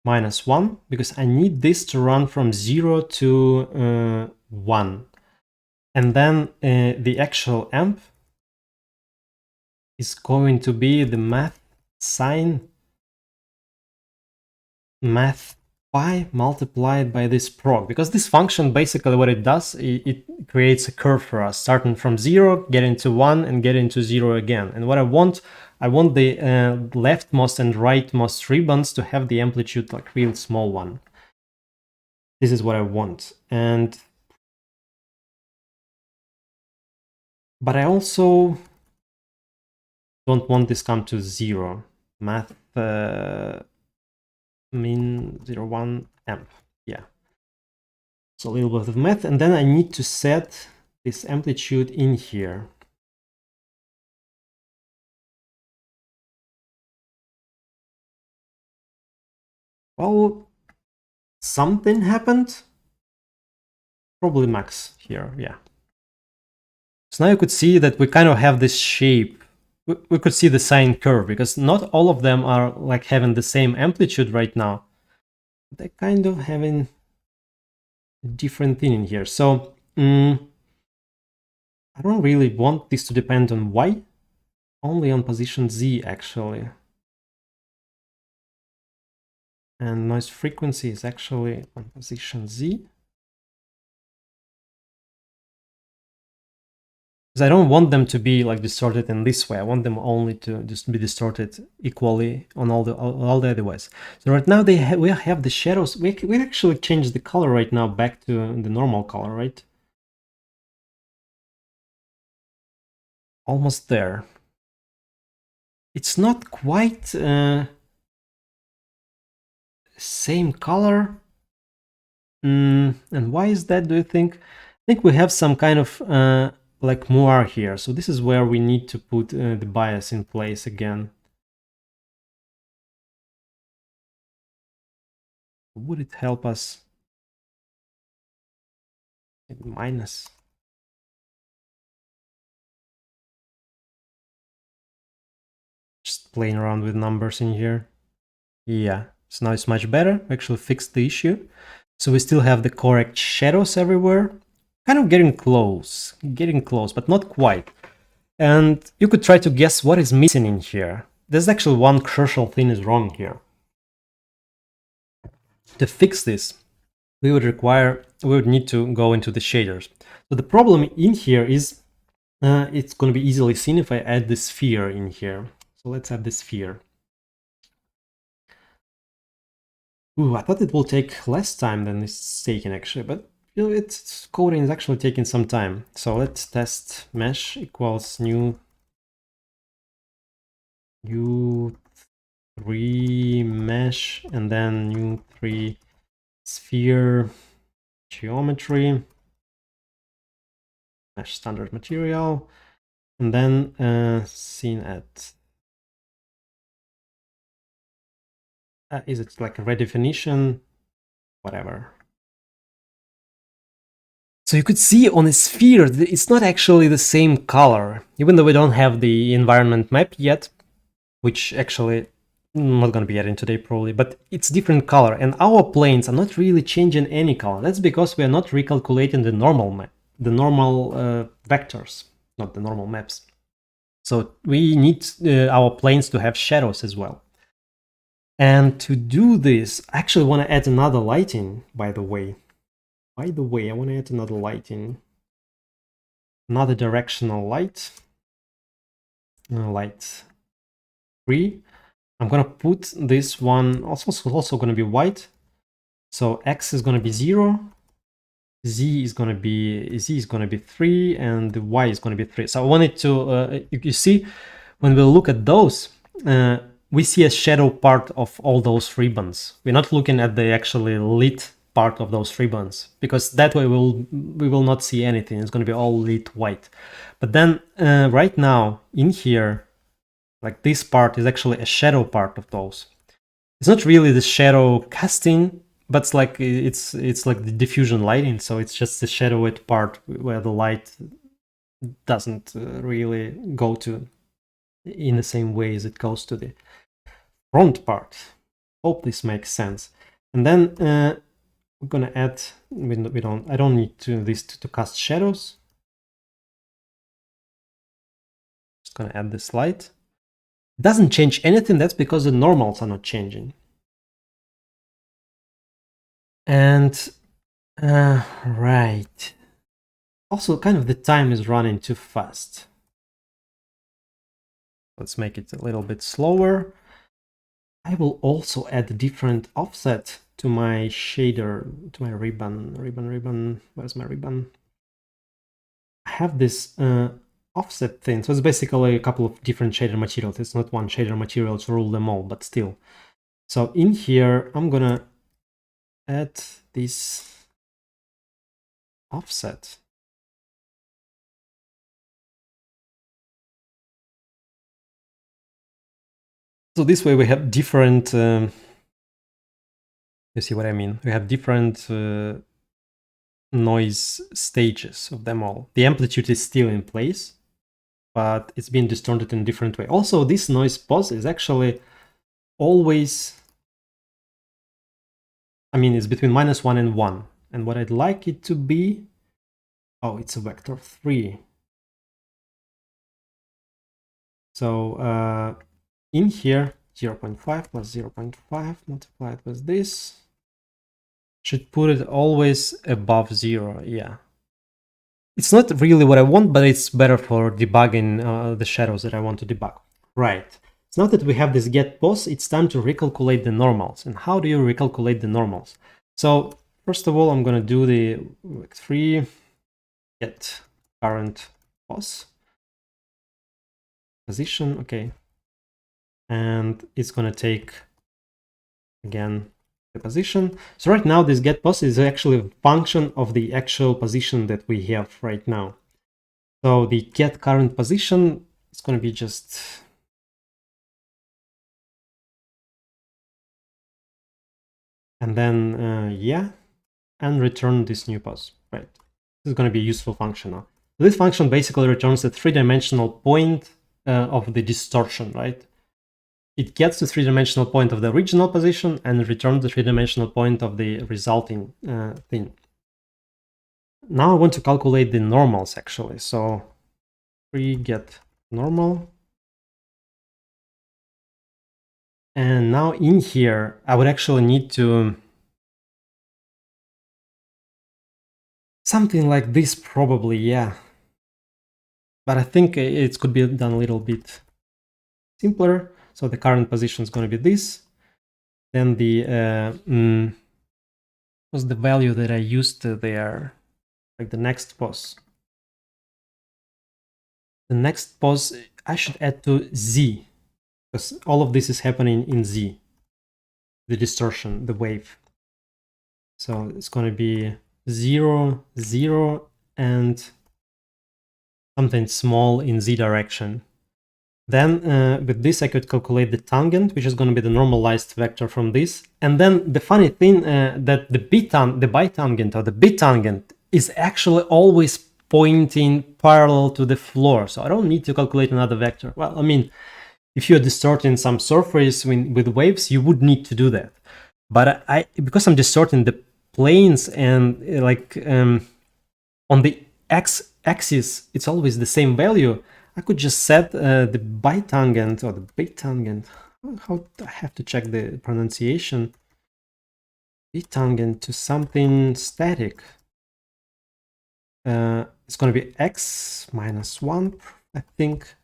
minus 1, because I need this to run from 0 to 1. And then the actual amp is going to be the math sign math pi multiplied by this prog, because this function basically what it does, it creates a curve for us, starting from 0, getting to 1, and getting to 0 again. And what I want the leftmost and rightmost ribbons to have the amplitude like real small one. This is what I want. But I also don't want this come to 0. Math min 01 amp. Yeah. So a little bit of math, and then I need to set this amplitude in here. Well, something happened. Probably max here, yeah. So now you could see that we kind of have this shape. We could see the sine curve, because not all of them are like having the same amplitude right now. They're kind of having a different thing in here. So I don't really want this to depend on y, only on position z actually. And noise frequency is actually on position z. because I don't want them to be like distorted in this way. I want them only to just be distorted equally on all the other ways. So right now we have the shadows. We actually changed the color right now back to the normal color, right? Almost there. It's not quite same color. And why is that, do you think? I think we have some kind of like moire here. So this is where we need to put the bias in place again. Would it help us? Minus. Just playing around with numbers in here. Yeah, so now it's much better. We actually fixed the issue. So we still have the correct shadows everywhere. Kind of getting close, but not quite. And you could try to guess what is missing in here. There's actually one crucial thing is wrong here. To fix this, we would need to go into the shaders. So the problem in here is it's going to be easily seen if I add the sphere in here. So let's add the sphere. Ooh, I thought it will take less time than it's taking actually, but you know, its coding is actually taking some time. So let's test mesh equals new 3 mesh and then new 3 sphere geometry mesh standard material, and then scene at is it like a redefinition, whatever. So you could see on a sphere it's not actually the same color, even though we don't have the environment map yet, which actually I'm not gonna be adding today probably, but it's different color, and our planes are not really changing any color. That's because we are not recalculating the normal map, the normal vectors, not the normal maps. So we need our planes to have shadows as well. And to do this, I actually want to add another lighting, by the way. I want to add another lighting. Another directional light. Light 3. I'm going to put this one, also going to be white. So X is going to be 0. Z is going to be 3, and the Y is going to be 3. So I wanted to, you see, when we look at those, we see a shadow part of all those ribbons. We're not looking at the actually lit part of those ribbons, because that way we will not see anything. It's going to be all lit white. But then right now in here, like this part is actually a shadow part of those. It's not really the shadow casting, but it's like the diffusion lighting. So it's just the shadowed part where the light doesn't really go to in the same way as it goes to the front part. Hope this makes sense. And then we're gonna add. I don't need this to cast shadows. Just gonna add this light. It doesn't change anything. That's because the normals are not changing. And right. Also, kind of the time is running too fast. Let's make it a little bit slower. I will also add a different offset to my shader, to my ribbon. Where's my ribbon? I have this offset thing. So it's basically a couple of different shader materials. It's not one shader material to rule them all, but still. So in here, I'm gonna add this offset. So this way we have different, you see what I mean? We have different noise stages of them all. The amplitude is still in place, but it's being distorted in a different way. Also, this noise pause is actually always, I mean, it's between -1 and 1. And what I'd like it to be, oh, it's a vector 3. So in here, 0.5 plus 0.5 multiplied with this. Should put it always above 0, yeah. It's not really what I want, but it's better for debugging the shadows that I want to debug. Right. So now that we have this get pos, it's time to recalculate the normals. And how do you recalculate the normals? So first of all, I'm going to do the three get current pos position. Okay. And it's going to take, again, the position. So right now, this get pos is actually a function of the actual position that we have right now. So the get current position is going to be just and then yeah, and return this new pos. Right. This is going to be a useful function now. This function basically returns a three-dimensional point of the distortion, right? It gets the three-dimensional point of the original position and returns the three-dimensional point of the resulting thing. Now I want to calculate the normals actually. So free get normal. And now in here, I would actually need to something like this probably, yeah. But I think it could be done a little bit simpler. So the current position is going to be this. Then the was the value that I used there, like the next pos. The next pos I should add to Z, because all of this is happening in Z, the distortion, the wave. So it's going to be 0, 0, and something small in Z direction. Then with this, I could calculate the tangent, which is going to be the normalized vector from this. And then the funny thing that the bitangent or the bitangent is actually always pointing parallel to the floor. So I don't need to calculate another vector. Well, I mean, if you're distorting some surface with waves, you would need to do that. But because I'm distorting the planes and on the x-axis, it's always the same value. I could just set the bitangent or the bitangent. How I have to check the pronunciation. Bitangent to something static. It's going to be x minus 1, I think.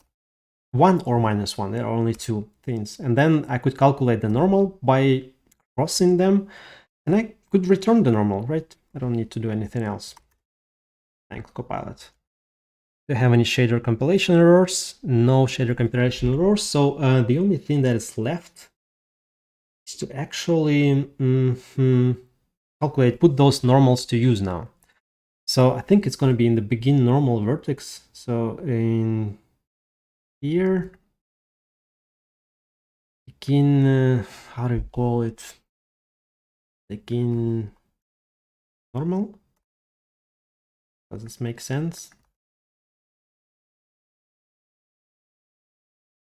1 or minus 1. There are only two things. And then I could calculate the normal by crossing them. And I could return the normal, right? I don't need to do anything else. Thanks, Copilot. Do you have any shader compilation errors? No shader compilation errors. So the only thing that is left is to actually calculate, put those normals to use now. So I think it's going to be in the begin normal vertex. So in here, begin, how do you call it? Begin normal. Does this make sense?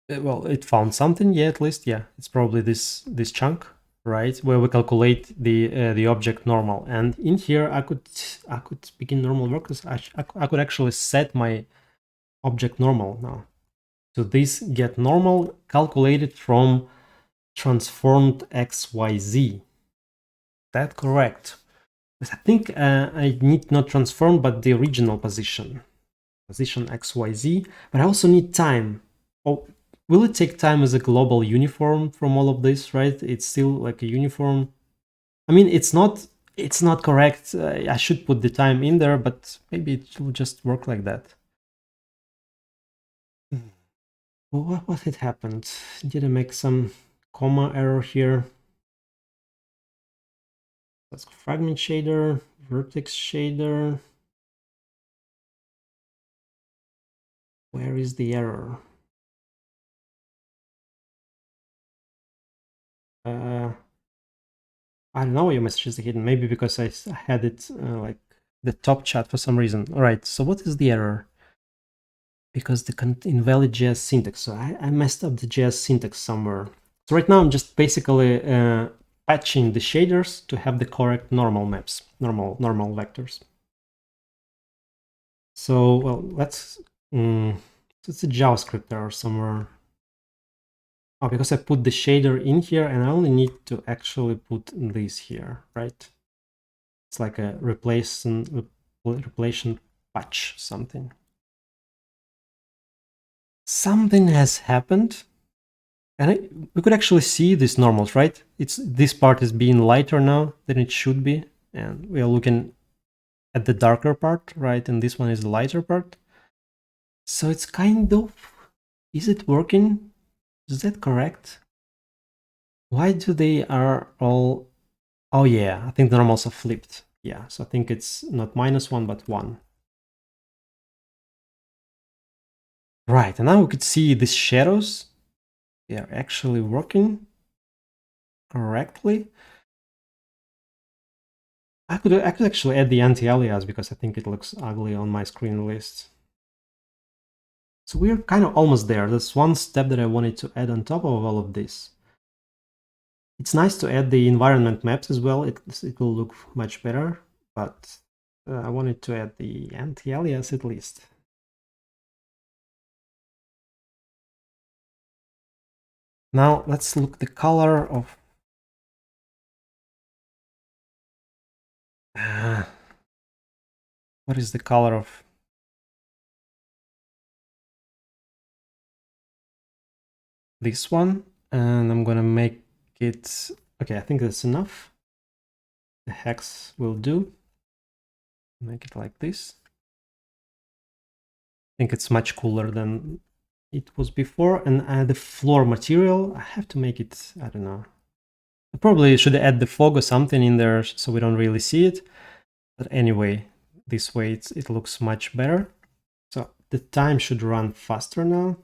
Well, it found something, yeah, at least, yeah. It's probably this chunk, right, where we calculate the object normal. And in here, I could begin normal workers. I could actually set my object normal now. So this get normal calculated from transformed XYZ. That correct? But I think I need not transform, but the original position XYZ. But I also need time. Oh. Will it take time as a global uniform from all of this, right? It's still like a uniform. I mean, it's not correct. I should put the time in there, but maybe it will just work like that. What had happened? Did I make some comma error here? Let's go fragment shader, vertex shader. Where is the error? I don't know, your message is hidden. Maybe because I had it like the top chat for some reason. All right, so what is the error? Because the invalid JS syntax. So I messed up the JS syntax somewhere. So right now I'm just basically patching the shaders to have the correct normal maps, normal vectors. So, well, let's, it's a JavaScript error somewhere. Oh, because I put the shader in here and I only need to actually put this here, right? It's like a replacement patch something. Something has happened. And we could actually see these normals, right? This part is being lighter now than it should be. And we are looking at the darker part, right? And this one is the lighter part. So it's kind of, is it working? Is that correct? Why do they are all, oh yeah, I think the normals are flipped. Yeah, so I think it's not -1, but 1. Right, and now we could see these shadows. They are actually working correctly. I could actually add the anti-alias because I think it looks ugly on my screen list. So we're kind of almost there. That's one step that I wanted to add on top of all of this. It's nice to add the environment maps as well. It will look much better, but I wanted to add the anti-alias at least. Now let's look the color of what is the color of this one? And I'm gonna make it, okay, I think that's enough. The hex will do. Make it like this. I think it's much cooler than it was before. And the floor material, I have to make it, I don't know. I probably should add the fog or something in there so we don't really see it. But anyway, this way it looks much better. So the time should run faster now.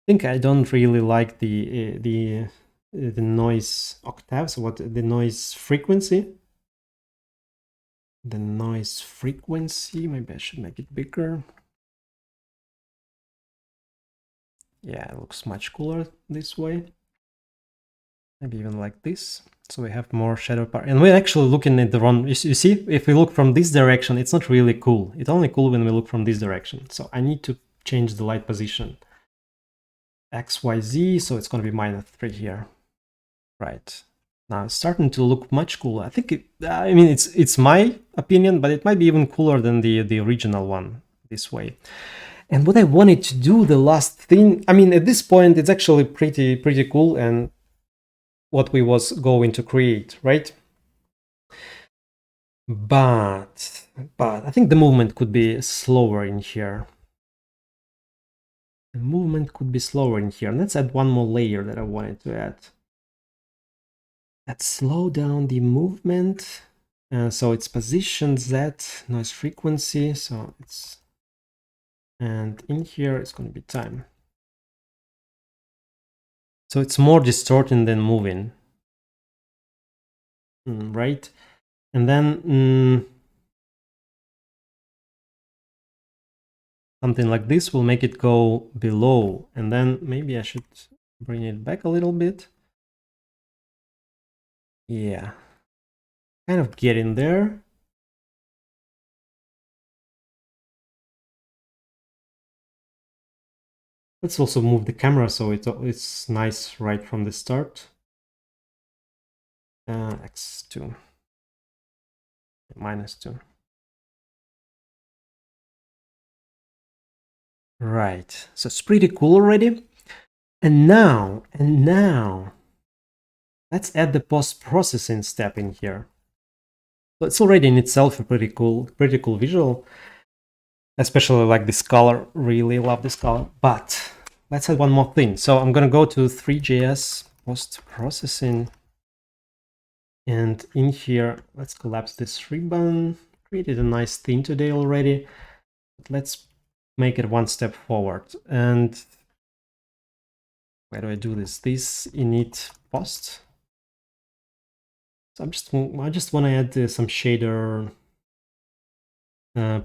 I think I don't really like the noise octaves. What the noise frequency? The noise frequency. Maybe I should make it bigger. Yeah, it looks much cooler this way. Maybe even like this. So we have more shadow part. And we're actually looking at the wrong. You see, if we look from this direction, it's not really cool. It's only cool when we look from this direction. So I need to change the light position. XYZ, so it's going to be -3 here. Right. Now it's starting to look much cooler. I think I mean it's my opinion, but it might be even cooler than the original one this way. And what I wanted to do, the last thing, I mean at this point it's actually pretty cool and what we was going to create, right? But I think the movement could be slower in here. The movement could be slower in here. Let's add one more layer that I wanted to add. Let's slow down the movement. So it's position Z, noise frequency. So it's, and in here it's going to be time. So it's more distorting than moving, right? And then something like this will make it go below. And then maybe I should bring it back a little bit. Yeah, kind of getting there. Let's also move the camera so it's nice right from the start. X2, -2. Right, so it's pretty cool already. And now, let's add the post-processing step in here. So it's already in itself a pretty cool visual. Especially like this color, really love this color. But let's add one more thing. So I'm gonna go to three.js post-processing. And in here, let's collapse this ribbon. Created a nice theme today already. But let's make it one step forward. And where do I do this? This init post. So I just want to add some shader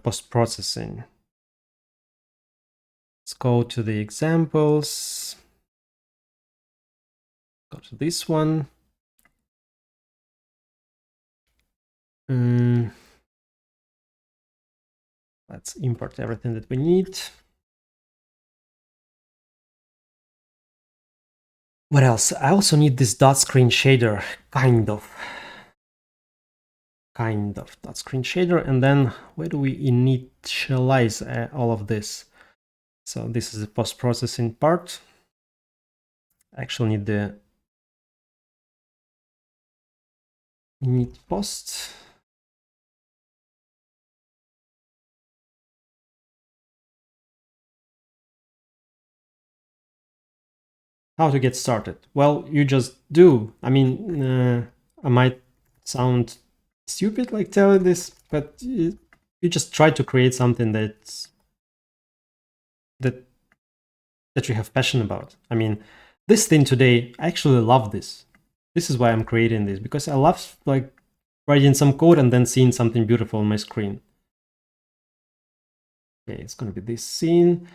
post-processing. Let's go to the examples. Go to this one. Let's import everything that we need. What else? I also need this dot screen shader, kind of dot screen shader. And then where do we initialize all of this? So this is the post-processing part. I actually need the init post. How to get started? Well, you just do. I mean, I might sound stupid like telling this, but you just try to create something that you have passion about. I mean, this thing today, I actually love this. This is why I'm creating this, because I love like writing some code and then seeing something beautiful on my screen. Okay, it's gonna be this scene.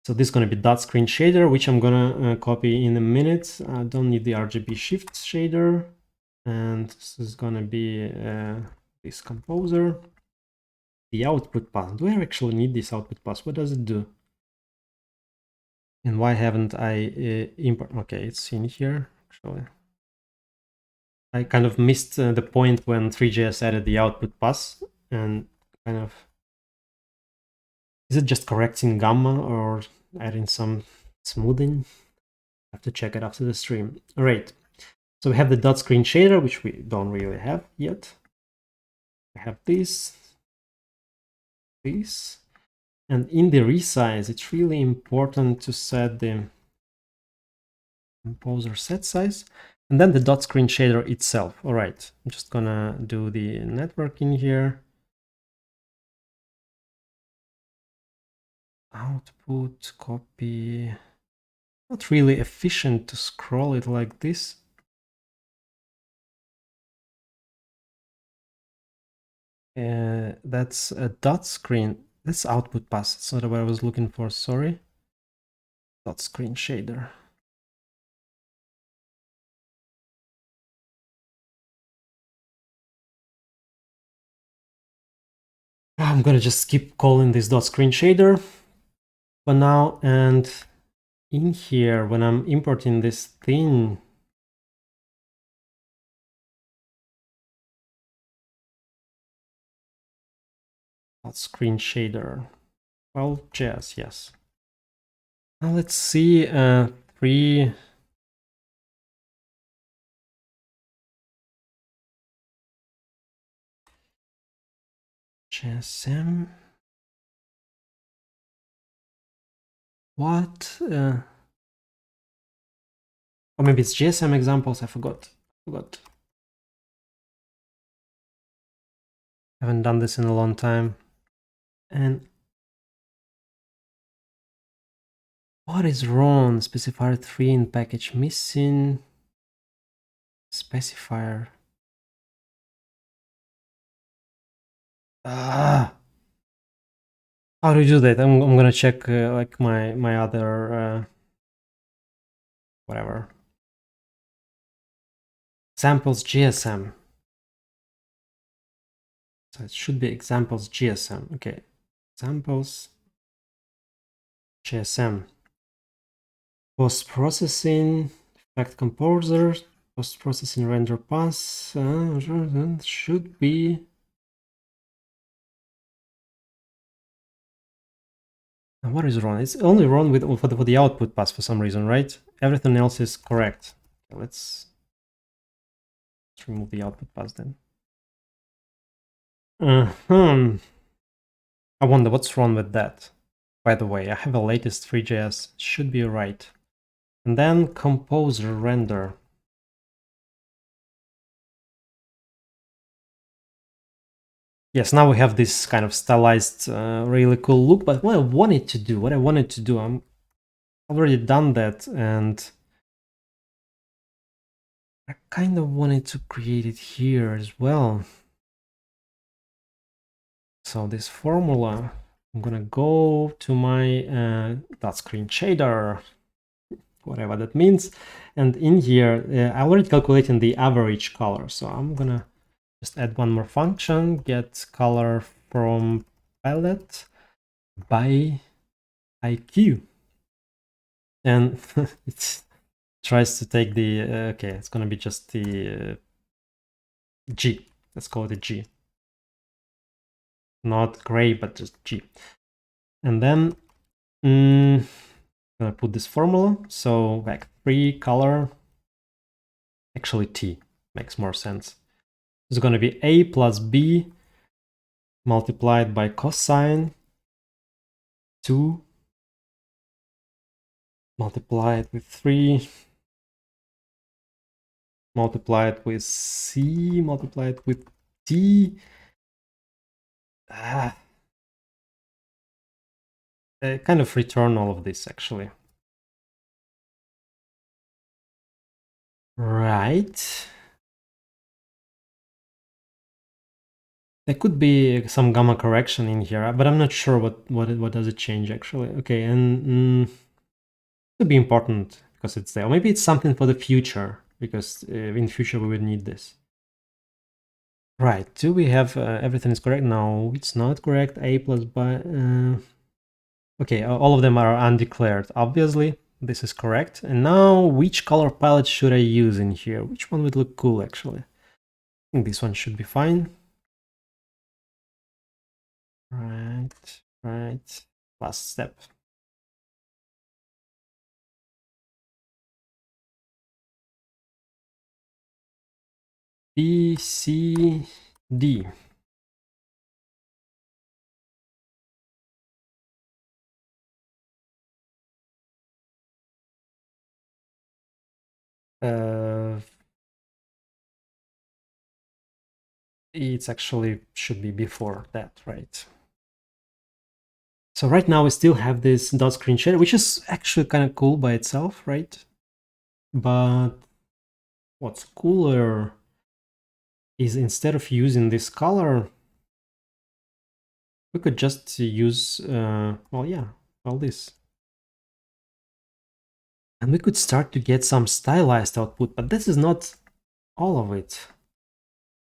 So this is going to be dot screen shader, which I'm going to copy in a minute. I don't need the RGB shift shader. And this is going to be this composer. The output path. Do I actually need this output path? What does it do? And why haven't I import? Okay, it's in here, actually. I kind of missed the point when three.js added the output path and kind of... Is it just correcting gamma or adding some smoothing? I have to check it after the stream. All right. So we have the dot screen shader, which we don't really have yet. We have this, and in the resize, it's really important to set the composer set size, and then the dot screen shader itself. All right, I'm just gonna do the network in here. Output, copy. Not really efficient to scroll it like this. That's a dot screen. That's output pass. That's not what I was looking for, sorry. Dot screen shader. I'm gonna just keep calling this dot screen shader for now, and in here, when I'm importing this thing, dot screen shader, well, JS, yes. Now let's see, three. JSM. What? Or maybe it's GSM examples. I forgot. Haven't done this in a long time. And what is wrong? Specifier 3 in package missing. Specifier. Ah. How do you do that? I'm gonna check like my other whatever. Examples GSM. So it should be examples GSM. Okay. Examples GSM. Post-processing, fact composer, post-processing render pass should be. What is wrong? It's only wrong with for the output pass for some reason, right? Everything else is correct. Okay, let's remove the output pass then. I wonder what's wrong with that. By the way, I have a latest three.js. It should be right. And then composer render. Yes, now we have this kind of stylized, really cool look. But what I wanted to do, I'm already done that, and I kind of wanted to create it here as well. So this formula, I'm gonna go to my dot screen shader, whatever that means, and in here I already calculated the average color. So I'm gonna just add one more function, get color from palette by IQ, and it's tries to take the, okay, it's gonna be just the G. Let's call it a G. Not gray, but just G. And then I'm gonna put this formula. So like 3 color, actually T makes more sense. It's gonna be A plus B multiplied by cosine 2 multiplied with 3 multiplied with C multiplied with T. I kind of return all of this actually. Right. There could be some gamma correction in here, but I'm not sure what does it change actually. Okay, and it could be important because it's there. Or maybe it's something for the future because in future we would need this. Right, do we have everything is correct? No, it's not correct. A plus by... okay, all of them are undeclared, obviously. This is correct. And now, which color palette should I use in here? Which one would look cool, actually? I think this one should be fine. Right. Last step. B, C, D. It's actually should be before that, right? So right now we still have this dot screen shader, which is actually kind of cool by itself, right? But what's cooler is instead of using this color, we could just use, well, yeah, all this. And we could start to get some stylized output, but this is not all of it.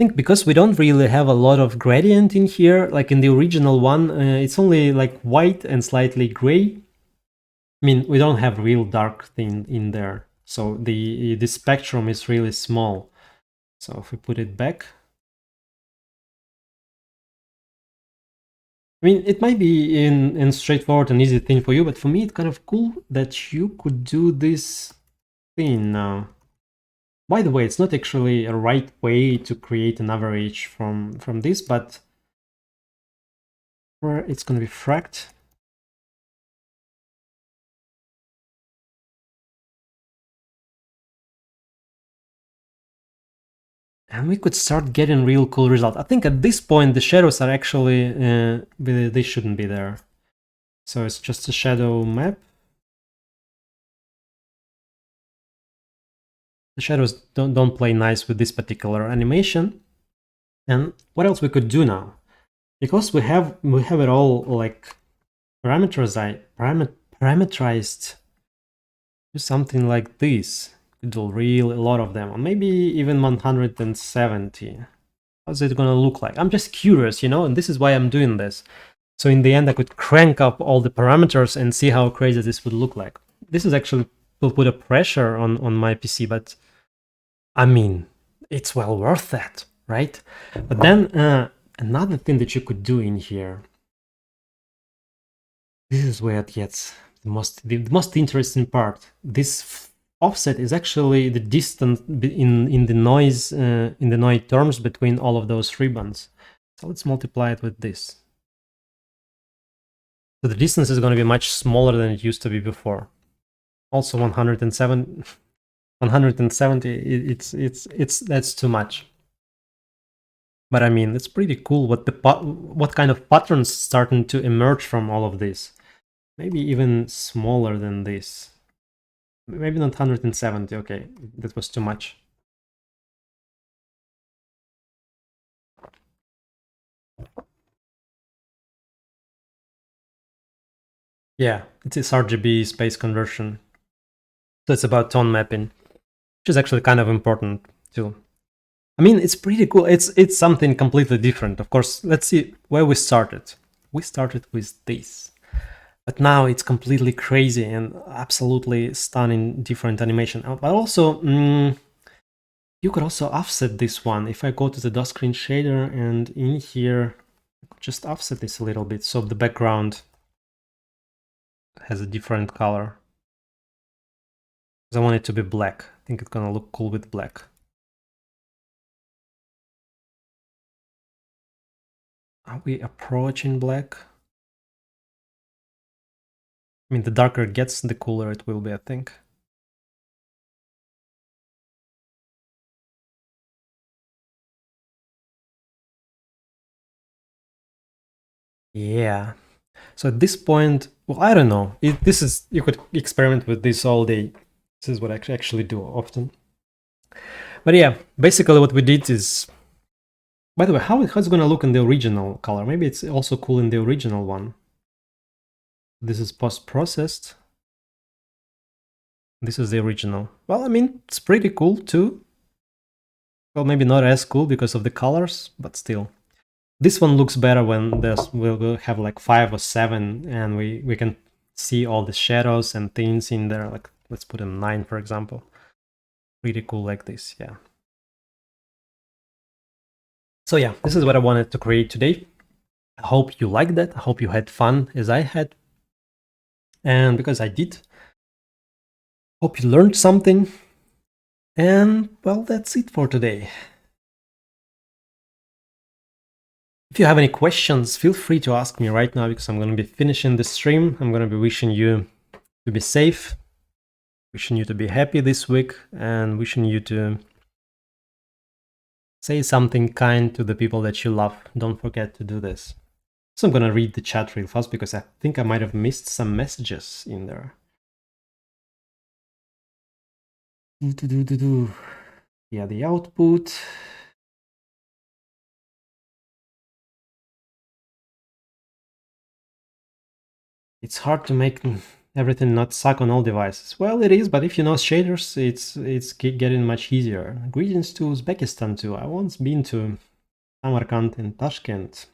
I think because we don't really have a lot of gradient in here, like in the original one, it's only like white and slightly gray. I mean, we don't have real dark thing in there. So the spectrum is really small. So if we put it back, I mean, it might be in straightforward and easy thing for you, but for me, it's kind of cool that you could do this thing now. By the way, it's not actually a right way to create an average from this, but where it's going to be fract. And we could start getting real cool results. I think at this point, the shadows are actually, they shouldn't be there. So it's just a shadow map. The shadows don't play nice with this particular animation. And what else we could do now? Because we have it all like parameterized. Do something like this. Could do really a lot of them, or maybe even 170. How's it gonna look like? I'm just curious, you know, and this is why I'm doing this. So in the end, I could crank up all the parameters and see how crazy this would look like. This is actually will put a pressure on my PC, but I mean, it's well worth that, right? But then another thing that you could do in here, this is where it gets the most interesting part. This offset is actually the distance in the noise terms between all of those ribbons. So let's multiply it with this. So the distance is going to be much smaller than it used to be before. Also 170, it's that's too much. But I mean, it's pretty cool what kind of patterns starting to emerge from all of this. Maybe even smaller than this. Maybe not 170, okay, that was too much. Yeah, it's RGB space conversion. So it's about tone mapping, which is actually kind of important too. I mean, it's pretty cool. It's something completely different. Of course, let's see where we started. We started with this. But now it's completely crazy and absolutely stunning different animation. But also, you could also offset this one. If I go to the dot screen shader and in here, I could just offset this a little bit so the background has a different color. Because I want it to be black. I think it's gonna look cool with black. Are we approaching black? I mean, the darker it gets, the cooler it will be, I think. Yeah. So at this point, well, I don't know. This is, you could experiment with this all day. This is what I actually do often. But yeah, basically what we did is, by the way, how it's going to look in the original color? Maybe it's also cool in the original one. This is post-processed. This is the original. Well, I mean, it's pretty cool too. Well, maybe not as cool because of the colors, but still. This one looks better when we'll have like 5 or 7 and we can see all the shadows and things in there. Like, let's put a 9, for example. Pretty cool like this, yeah. So yeah, this is what I wanted to create today. I hope you liked that. I hope you had fun as I had. And because I did, hope you learned something. And well, that's it for today. If you have any questions, feel free to ask me right now because I'm going to be finishing the stream. I'm going to be wishing you to be safe, wishing you to be happy this week, and wishing you to say something kind to the people that you love. Don't forget to do this. So I'm going to read the chat real fast because I think I might have missed some messages in there. Yeah, the output. It's hard to make everything not suck on all devices. Well, it is, but if you know shaders, it's getting much easier. Greetings to Uzbekistan too. I once been to Samarkand and Tashkent.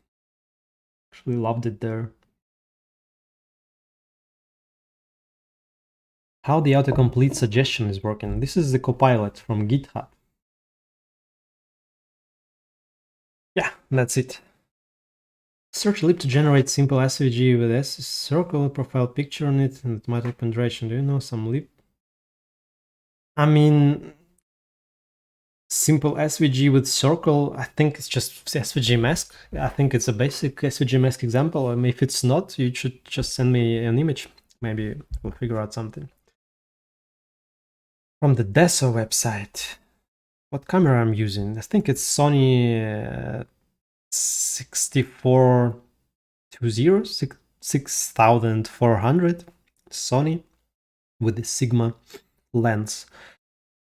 Actually loved it there. How the autocomplete suggestion is working. This is the copilot from GitHub. Yeah, that's it. Search lib to generate simple SVG with S circle profile picture on it and it might open duration. Do you know some lib? I mean, simple SVG with circle, I think it's just SVG mask. I think it's a basic SVG mask example. And if it's not, you should just send me an image. Maybe we'll figure out something. From the Deso website, what camera I'm using? I think it's Sony 6420, 6400 Sony with the Sigma lens.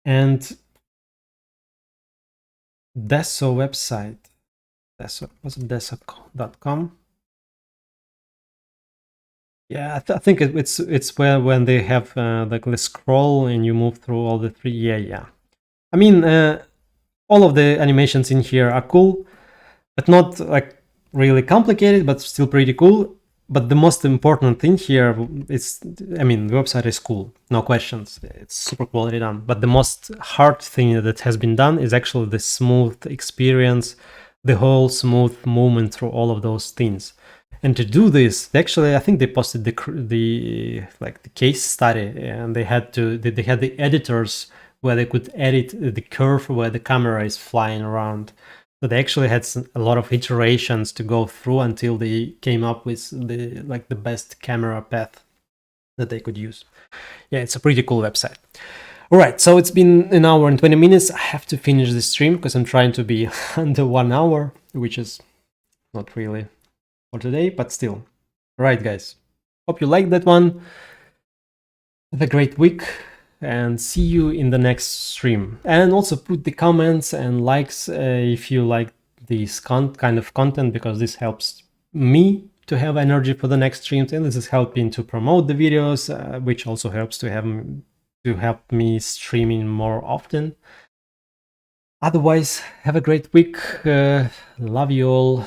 And Deso website, Deso, was it deso.com? Yeah, I think it's where when they have like the scroll and you move through all the three. Yeah. I mean, all of the animations in here are cool, but not like really complicated, but still pretty cool. But the most important thing here is, I mean, the website is cool, no questions. It's super quality done. But the most hard thing that has been done is actually the smooth experience, the whole smooth movement through all of those things. And to do this, actually, I think they posted the case study, and they had the editors where they could edit the curve where the camera is flying around. So they actually had a lot of iterations to go through until they came up with the best camera path that they could use. Yeah, it's a pretty cool website. All right, so it's been an hour and 20 minutes. I have to finish the stream because I'm trying to be under 1 hour, which is not really for today, but still. All right, guys. Hope you liked that one. Have a great week and see you in the next stream. And also put the comments and likes if you like this kind of content, because this helps me to have energy for the next streams, and this is helping to promote the videos, which also helps to help me streaming more often. Otherwise, have a great week. Love you all.